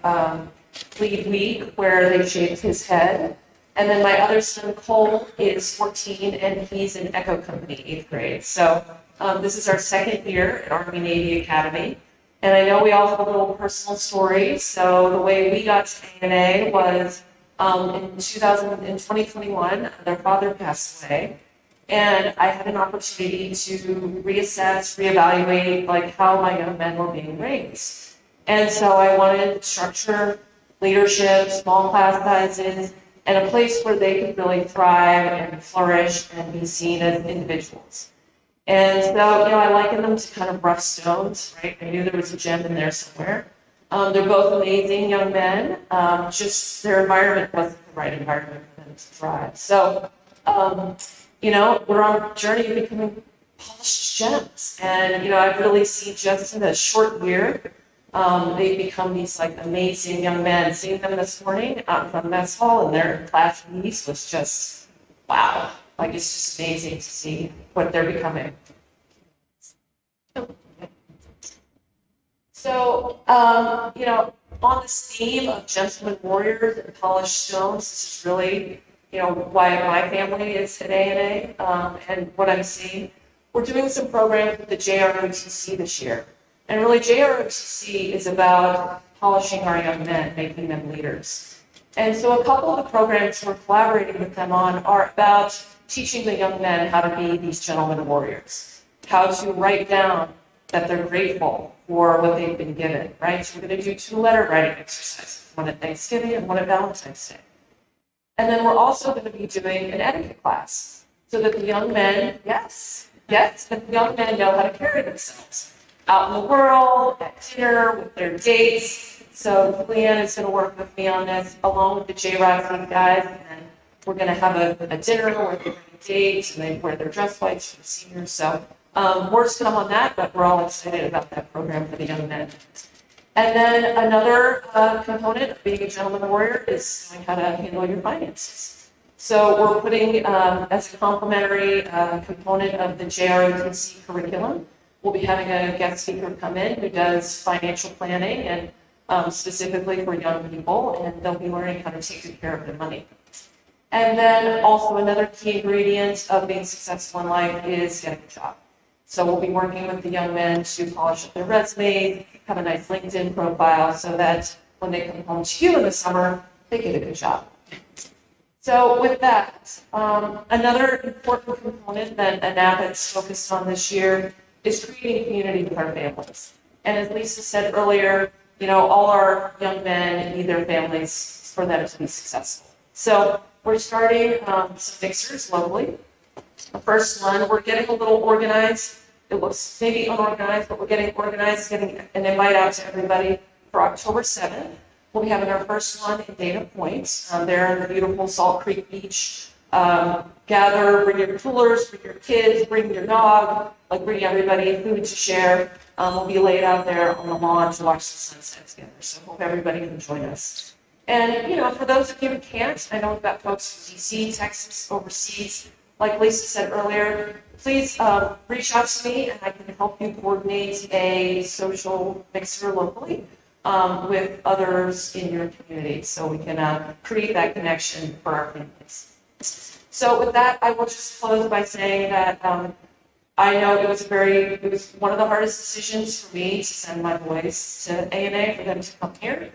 lead week where they shaved his head. And then my other son Cole is 14 and he's in Echo Company, 8th grade. So this is our second year at Army Navy Academy. And I know we all have a little personal story. So the way we got to ANA was in 2021, their father passed away. And I had an opportunity to reassess, reevaluate, like how my young men were being raised. And so I wanted structure, leadership, small class sizes, and a place where they could really thrive and flourish and be seen as individuals. And so, I liken them to kind of rough stones, right? I knew there was a gem in there somewhere. They're both amazing young men. Just their environment wasn't the right environment for them to thrive. So, we're on a journey of becoming polished gems. And, I've really seen just in a short year, they become these like amazing young men. Seeing them this morning out from mess hall and their class release was just, wow. Like it's just amazing to see what they're becoming. So, on this theme of gentlemen warriors and polished stones, this is really, why my family is at ANA, and what I'm seeing. We're doing some programs with the JROTC this year. And really, JROTC is about polishing our young men, making them leaders. And so a couple of the programs we're collaborating with them on are about teaching the young men how to be these gentlemen warriors, how to write down that they're grateful for what they've been given, right? So we're going to do 2 letter writing exercises, one at Thanksgiving and one at Valentine's Day. And then we're also going to be doing an etiquette class so that the young men, that the young men know how to carry themselves out in the world, at dinner, with their dates. So Leanne is going to work with me on this along with the JROTC guys, and we're going to have a dinner where they bring a date and they wear their dress whites for the seniors. So more to come on that, but we're all excited about that program for the young men. And then another component of being a gentleman warrior is knowing how to handle your finances. So we're putting, as a complementary component of the JROTC curriculum, we'll be having a guest speaker come in who does financial planning and specifically for young people, and they'll be learning how to take good care of their money. And then also another key ingredient of being successful in life is getting a job. So we'll be working with the young men to polish up their resume, have a nice LinkedIn profile so that when they come home to you in the summer, they get a good job. So with that, another important component that ANAPA is focused on this year is creating community with our families. And as Lisa said earlier, all our young men need their families for them to be successful. So we're starting some mixers locally. The first one, we're getting a little organized. It looks maybe unorganized, but we're getting organized, getting an invite out to everybody for October 7th. We'll be having our first one in Dana Point. There in the beautiful Salt Creek Beach. Gather, bring your coolers, bring your kids, bring your dog, bring everybody food to share. We'll be laid out there on the lawn to watch the sunset together. So hope everybody can join us. And, for those of you who can't, I know we've got folks from DC, Texas, overseas. Like Lisa said earlier, please reach out to me and I can help you coordinate a social mixer locally with others in your community so we can create that connection for our families. So with that, I will just close by saying that I know it was one of the hardest decisions for me to send my boys to ANA for them to come here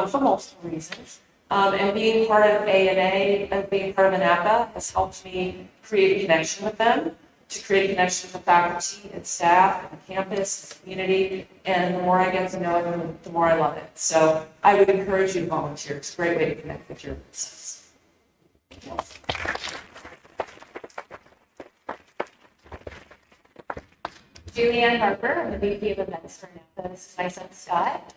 for multiple reasons. And being part of ANA and being part of ANAPA has helped me create a connection with them, to create a connection with the faculty and staff and the campus, the community, and the more I get to know them, the more I love it. So I would encourage you to volunteer. It's a great way to connect with your business. Julianne Harper, I'm the VP of Events for ANAPA. This is my son Scott.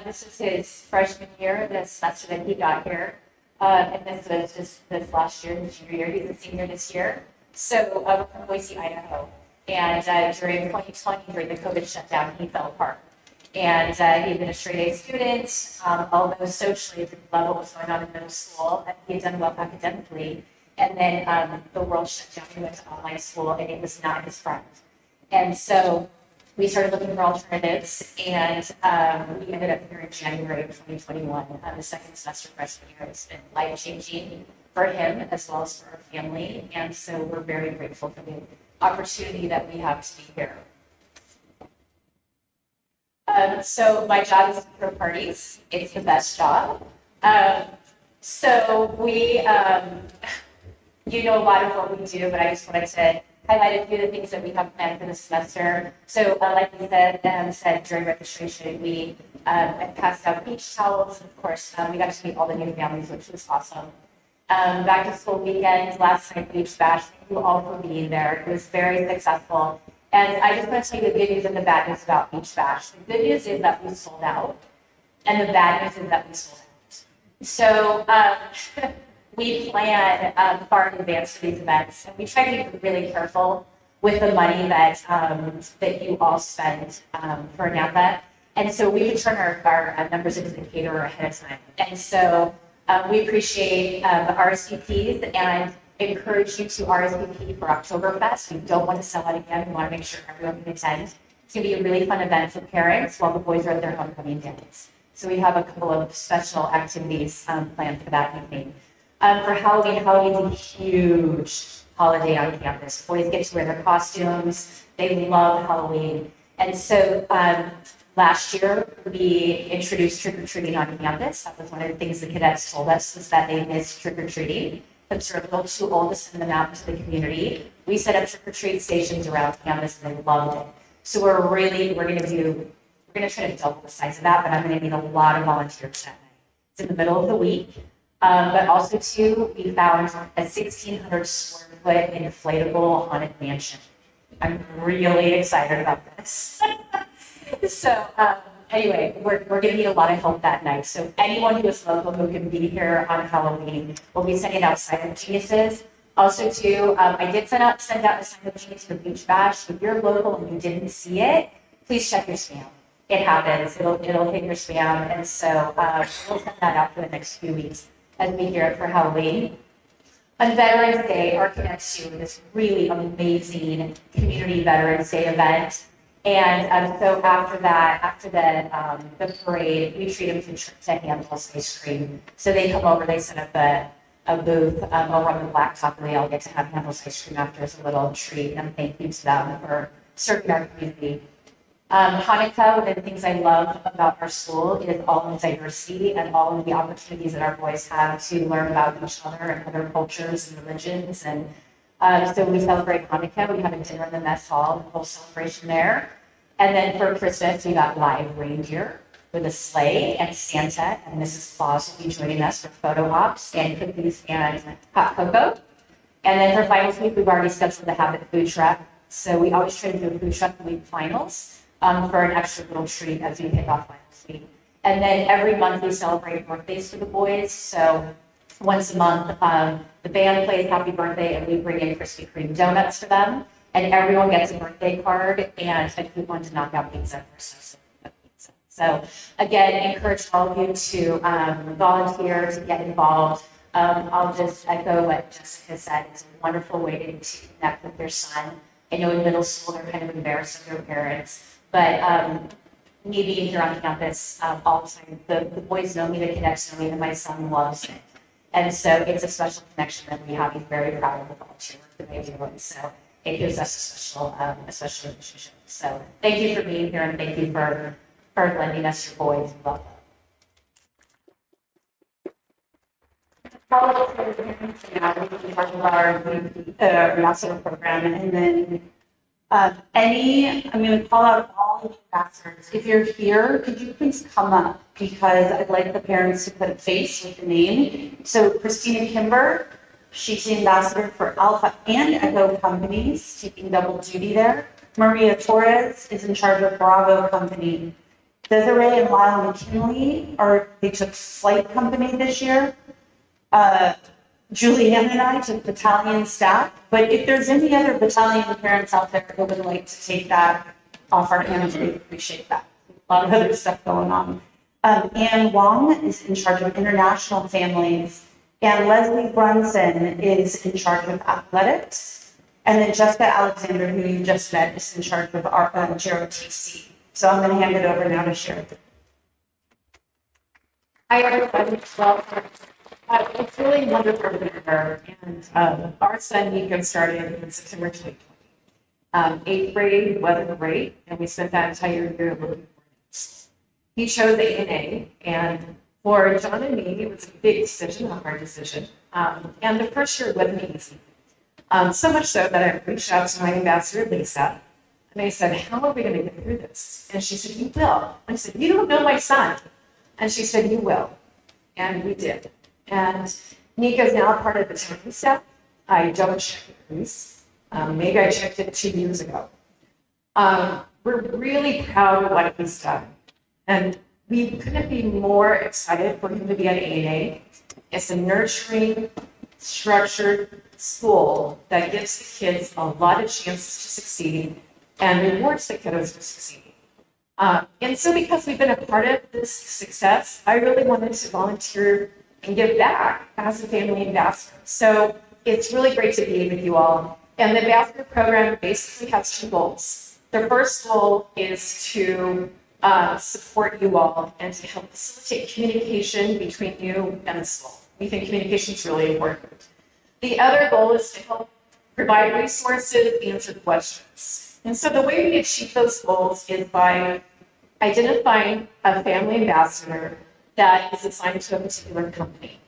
This is his freshman year, the semester that he got here. And this was just this last year, his junior year. He's a senior this year. So we're from Boise, Idaho. And during 2020, during the COVID shutdown, he fell apart. And he had been a straight A student, although socially at the level was going on in middle school. He had done well academically. And then the world shut down. He went to online school, and it was not his friend. And so we started looking for alternatives, and we ended up here in January of 2021. The second semester freshman year has been life-changing for him as well as for our family, and so we're very grateful for the opportunity that we have to be here. So my job is to throw parties. It's the best job. So we, you know a lot of what we do, but I just wanted to highlight a few of the things that we have planned for the semester. So like we said during registration, we passed out beach towels. Of course, we got to meet all the new families, which was awesome. Back to school weekend, last night, beach bash. Thank you all for being there. It was very successful. And I just want to tell you the good news and the bad news about beach bash. The good news is that we sold out, and the bad news is that we sold out. So we plan far in advance for these events, and we try to be really careful with the money that that you all spend for ANAPA. And so we would turn our numbers into the caterer ahead of time. And so we appreciate the RSVPs and encourage you to RSVP for Oktoberfest. We don't want to sell out again. We want to make sure everyone can attend. It's going to be a really fun event for parents while the boys are at their homecoming dance. So we have a couple of special activities planned for that evening. For Halloween, Halloween's a huge holiday on campus. Boys get to wear their costumes. They love Halloween. And so last year, we introduced trick-or-treating on campus. That was one of the things the cadets told us, was that they missed trick-or-treating. Since they're a little too old to send them out into the community, we set up trick-or-treat stations around campus and they loved it. So we're going to try to double the size of that, but I'm going to need a lot of volunteers that night. It's in the middle of the week. But also too, we found a 1,600 square foot inflatable haunted mansion. I'm really excited about this. So anyway, we're going to need a lot of help that night. So anyone who is local who can be here on Halloween, we'll be sending out sign-up geniuses. Also too, I did send out a sign-up genius for Beach Bash. If you're local and you didn't see it, please check your spam. It happens. It'll hit your spam. And so we'll send that out for the next few weeks as we gear up for Halloween. On Veterans Day, our cadets do this really amazing community Veterans Day event. And so after the parade, we treat them to handles ice cream. So they come over, they set up a booth over on the blacktop, and they all get to have handles ice cream after as a little treat. And thank you to them for serving our community. Hanukkah, one of the things I love about our school is all of the diversity and all of the opportunities that our boys have to learn about each other and other cultures and religions. And so we celebrate Hanukkah. We have a dinner in the mess hall, the whole celebration there. And then for Christmas, we got live reindeer with a sleigh, and Santa and Mrs. Claus will be joining us for photo ops and cookies and hot cocoa. And then for finals week, we've already scheduled to have a food truck. So we always try to do a food truck week finals for an extra little treat as we kick off finals week. And then every month we celebrate birthdays for the boys. So once a month, the band plays happy birthday and we bring in Krispy Kreme donuts for them. And everyone gets a birthday card and a coupon to knock out pizza for pizza. So again, encourage all of you to volunteer, to get involved. I'll just echo what Jessica said. It's a wonderful way to connect with your son. I know in middle school they're kind of embarrassed of their parents, but me being here on campus all the time, the boys know me, the cadets know me, and my son loves it. And so it's a special connection that we have. He's very proud of the volunteer work that they do. And so it gives us a special relationship. So thank you for being here and thank you for lending us your boys. We love them. Now we can talk about our ambassador program, and then I'm going to call out all the ambassadors. If you're here, could you please come up, because I'd like the parents to put a face with the name. So Christina Kimber, she's the ambassador for Alpha and Echo companies, taking double duty there. Maria Torres is in charge of Bravo company. Desiree and Lyle McKinley they took flight company this year. Julianne and I took battalion staff, but if there's any other battalion parents out there who would like to take that off our hands, we appreciate that. A lot of other stuff going on. Anne Wong is in charge of international families, and Leslie Brunson is in charge of athletics. And then Jessica Alexander, who you just met, is in charge of our JROTC. So I'm going to hand it over now to Sharon. Hi, everybody. Welcome. It's really wonderful to be here. And our son, Nico, started in September 2020. Eighth grade wasn't great, and we spent that entire year looking for it. He chose ANA, and for John and me, it was a big decision, a hard decision. And the first year wasn't easy. So much so that I reached out to my ambassador, Lisa, and I said, how are we going to get through this? And she said, you will. I said, you don't know my son. And she said, you will. And we did. And Nico's now part of the training staff. I double checked this. Maybe I checked it 2 years ago. We're really proud of what he's done. And we couldn't be more excited for him to be at ANA. It's a nurturing, structured school that gives the kids a lot of chances to succeed and rewards the kiddos for succeeding. And so because we've been a part of this success, I really wanted to volunteer and give back as a family ambassador. So it's really great to be with you all. And the ambassador program basically has two goals. The first goal is to support you all and to help facilitate communication between you and the school. We think communication is really important. The other goal is to help provide resources, answer questions. And so the way we achieve those goals is by identifying a family ambassador that is assigned to a particular company.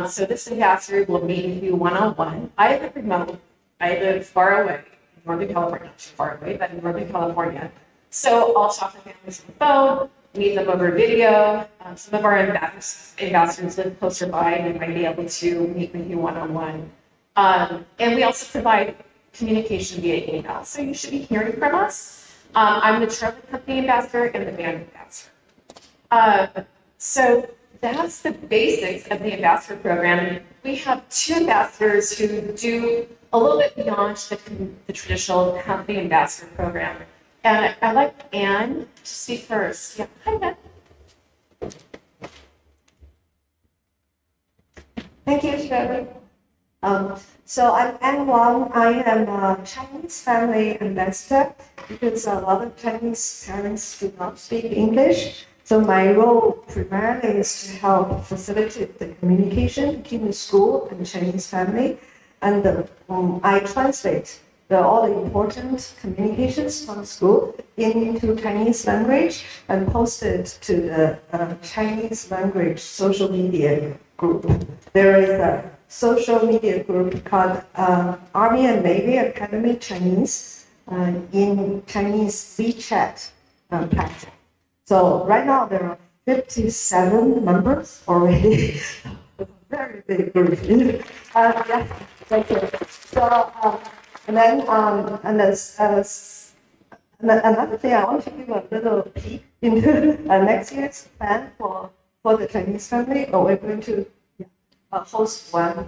So this ambassador will meet with you one-on-one. I live remote. I live far away, in Northern California, not too far away, but in Northern California. So I'll talk to families on the phone, meet them over video. Some of our ambassadors live closer by and might be able to meet with you one-on-one. And we also provide communication via email. So you should be hearing from us. I'm the travel company ambassador and the band ambassador. So that's the basics of the ambassador program. We have two ambassadors who do a little bit beyond the traditional company ambassador program. And I'd like Anne to speak first. Yeah. Hi, Anne. Thank you, Shirley. So I'm Anne Wang. I am a Chinese family ambassador because a lot of Chinese parents do not speak English. So my role primarily is to help facilitate the communication between the school and the Chinese family. And I translate all the important communications from school into Chinese language and post it to the Chinese language social media group. There is a social media group called Army and Navy Academy Chinese in Chinese WeChat platform. So right now there are 57 members already. Very big group. Yeah, thank you. So and then another thing I want to give a little peek into next year's plan for the Chinese family. We're going to host one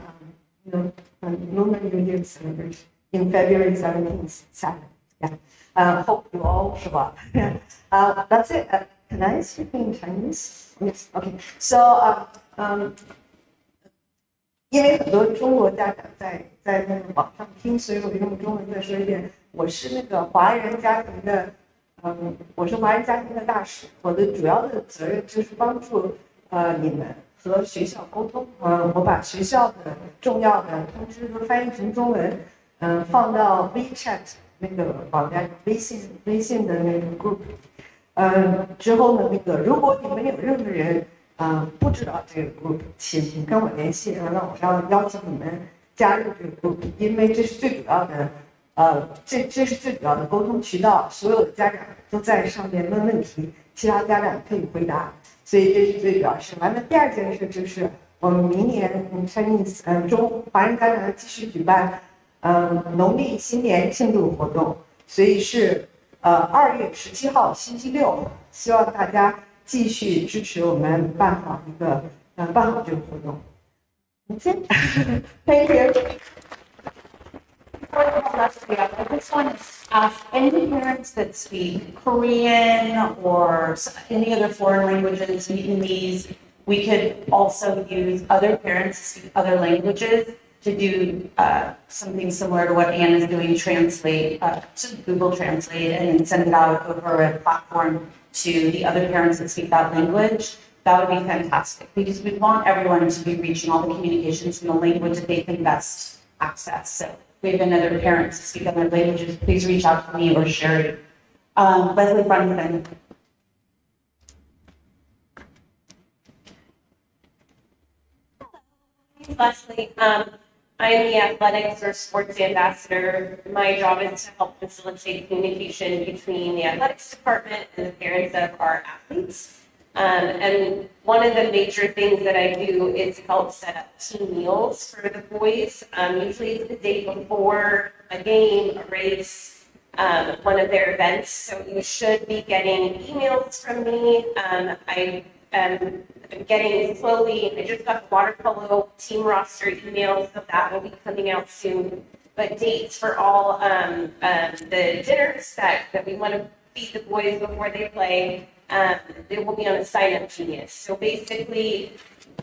Lunar New Year celebration in February 17th, Saturday. Yeah. Hope you all show up. Yeah. That's it. Can I speak in Chinese? Yes. Okay. So 因为很多中国家长在那个网上听，所以我用中文再说一遍。我是那个华人家庭的，我是华人家庭的大使。我的主要的责任就是帮助你们和学校沟通。我把学校的重要的通知都翻译成中文，放到 WeChat 那个网站，微信的那个 group。之后呢，如果你们有任何人不知道这个 group， 请跟我联系，让我邀请你们加入这个 group， 因为这是最主要的，这是最主要的沟通渠道，所有的家长都在上面问问题，其他家长可以回答，所以这是最主要事。完了，第二件事就是我们明年Chinese 华人家长继续举办农历新年庆祝活动，所以是2月17号星期六，希望大家继续支持我们办好这个活动。Thank you. I just want to ask any parents that speak Korean or any other foreign languages, Vietnamese, we could also use other parents to speak other languages to do something similar to what Anne is doing, translate, to Google Translate and send it out over a platform to the other parents that speak that language. That would be fantastic because we want everyone to be reaching all the communications in the language that they can best access. So if we have other parents that speak other languages, please reach out to me or Sherry. Leslie Brunson. Leslie, I'm the athletics or sports ambassador. My job is to help facilitate communication between the athletics department and the parents of our athletes. And one one of the major things that I do is help set up team meals for the boys. Usually it's the day before a game, a race, one of their events. So you should be getting emails from me. I am getting slowly, I just got the water polo team roster email, so that will be coming out soon. But dates for all the dinners that we want to feed the boys before they play, it will be on a sign up genius. So basically,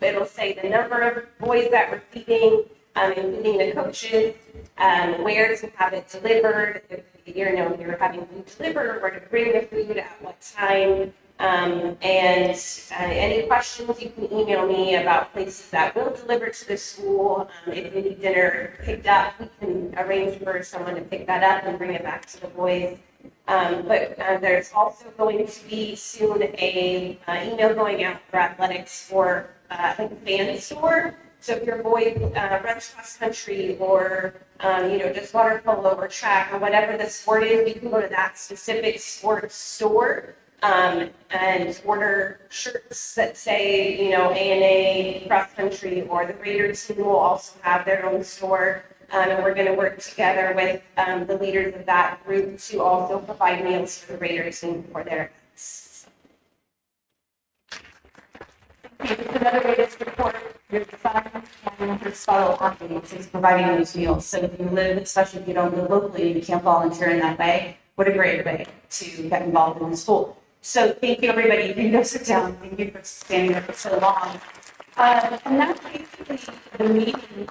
it'll say the number of boys that we're feeding, including the coaches, where to have it delivered, if you're having food delivered, where to bring the food at what time. And any questions, you can email me about places that will deliver to the school. If you need dinner picked up, we can arrange for someone to pick that up and bring it back to the boys. But there's also going to be soon a email going out for athletics for like a fan store. So if your boy runs cross country or just water polo or track or whatever the sport is, you can go to that specific sports store and order shirts that say ANA cross country, or the Raiders team will also have their own store. And we're going to work together with the leaders of that group to also provide meals for the Raiders and for their events. Another way to support your son and his fellow athletes is providing those meals. So if you live, especially if you don't live locally, you can't volunteer in that way. What a great way to get involved in the school. So thank you, everybody. You can go sit down. Thank you for standing there for so long. And that's basically the meeting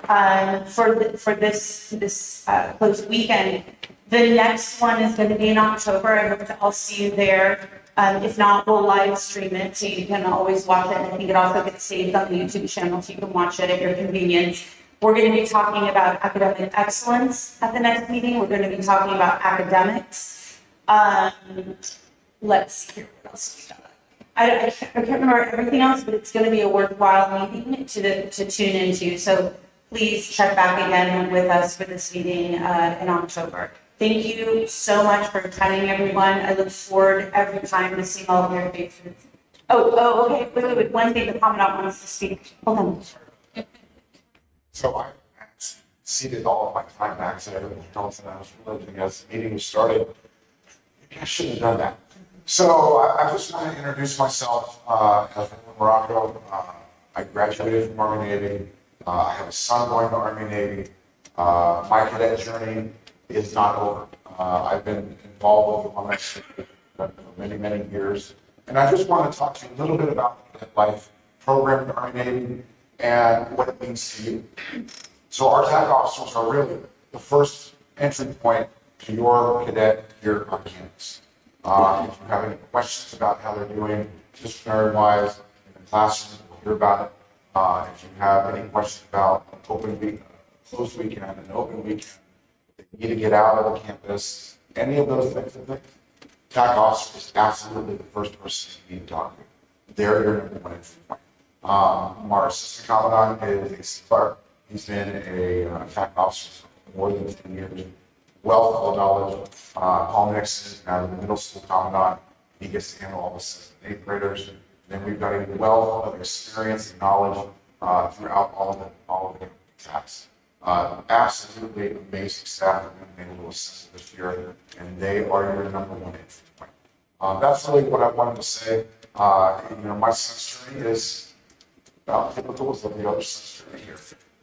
for this closed weekend. The next one is going to be in October. I hope to all see you there. If not, we'll live stream it, so you can always watch it. And I think it also gets saved on the YouTube channel, so you can watch it at your convenience. We're going to be talking about academic excellence at the next meeting. We're going to be talking about academics. Let's see here, what else we got. I can't remember everything else, but it's going to be a worthwhile meeting to tune into. So please check back again with us for this meeting in October. Thank you so much for attending, everyone. I look forward every time to seeing all of your faces. Okay. Wait. One thing the Commandant wants to speak. Hold on. So I ceded all of my time back to Johnson. I was realizing as the meeting was started, maybe I shouldn't have done that. So I just want to introduce myself as Morocco. I graduated from Army Navy. I have a son going to Army Navy. My cadet journey is not over. I've been involved with the Women's for many, many years. And I just want to talk to you a little bit about the cadet life program in the Army Navy and what it means to you. So our TAC officers are really the first entry point to your cadet here on campus. If you have any questions about how they're doing disciplinary-wise in the classroom, we'll hear about it. If you have any questions about an open week, closed weekend, an open weekend, if you need to get out of the campus, any of those types of things, TAC officer is absolutely the first person you need to talk to. They're your number one entry point. Our assistant commandant is a Clark. He's been a TAC officer for more than 10 years. Wealth of knowledge. Paul Nixon is now the middle school commandant. He gets to handle all the 7th and 8th graders. Then we've got a wealth of experience and knowledge throughout all of the TACs. Absolutely amazing staff that we've been able to assist this year, and they are your number one entry point. That's really what I wanted to say. My son's journey is about typical as every other son's journey here.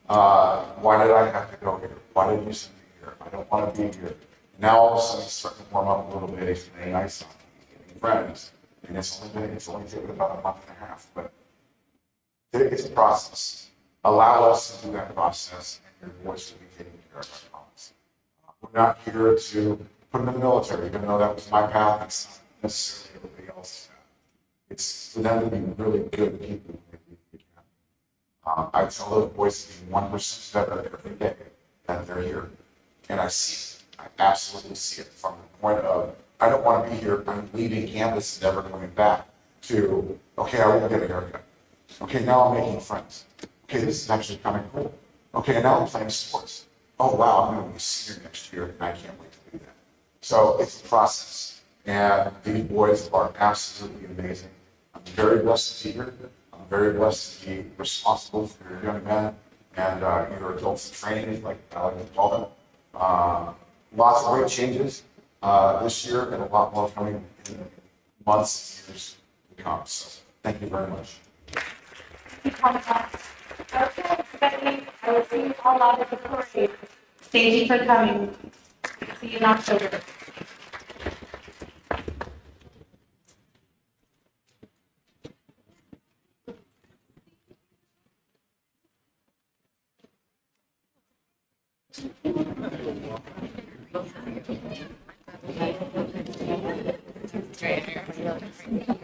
Why did I have to go here? Why did you send me here? I don't want to be here. Now all of a sudden he's starting to warm up a little bit. He's getting ice on. He's getting friends. And it's only taken about a month and a half, but it's a process. Allow us to do that process, and your voice will be taken care of, I promise. We're not here to put them in the military, even though that was my path. That's not necessarily everybody else's path. It's for them to be really good people. I tell those boys to be 1% better every day that they're here. And I see it. I absolutely see it from the point of, I don't want to be here, I'm leaving campus and never coming back, to, okay, I will get a haircut. Okay, now I'm making friends. Okay, this is actually kind of cool. Okay, now I'm playing sports. Oh, wow, I'm going to be a senior next year, and I can't wait to do that. So it's a process. And these boys are absolutely amazing. I'm very blessed to be here. I'm very blessed to be responsible for your young men and your adults in training, like I like to call them. Lots of great changes this year and a lot more coming in months and years to come. So thank you very much. Okay, Stephanie, I will see you all out at the parade. Thank you for coming. See you in October. Right here.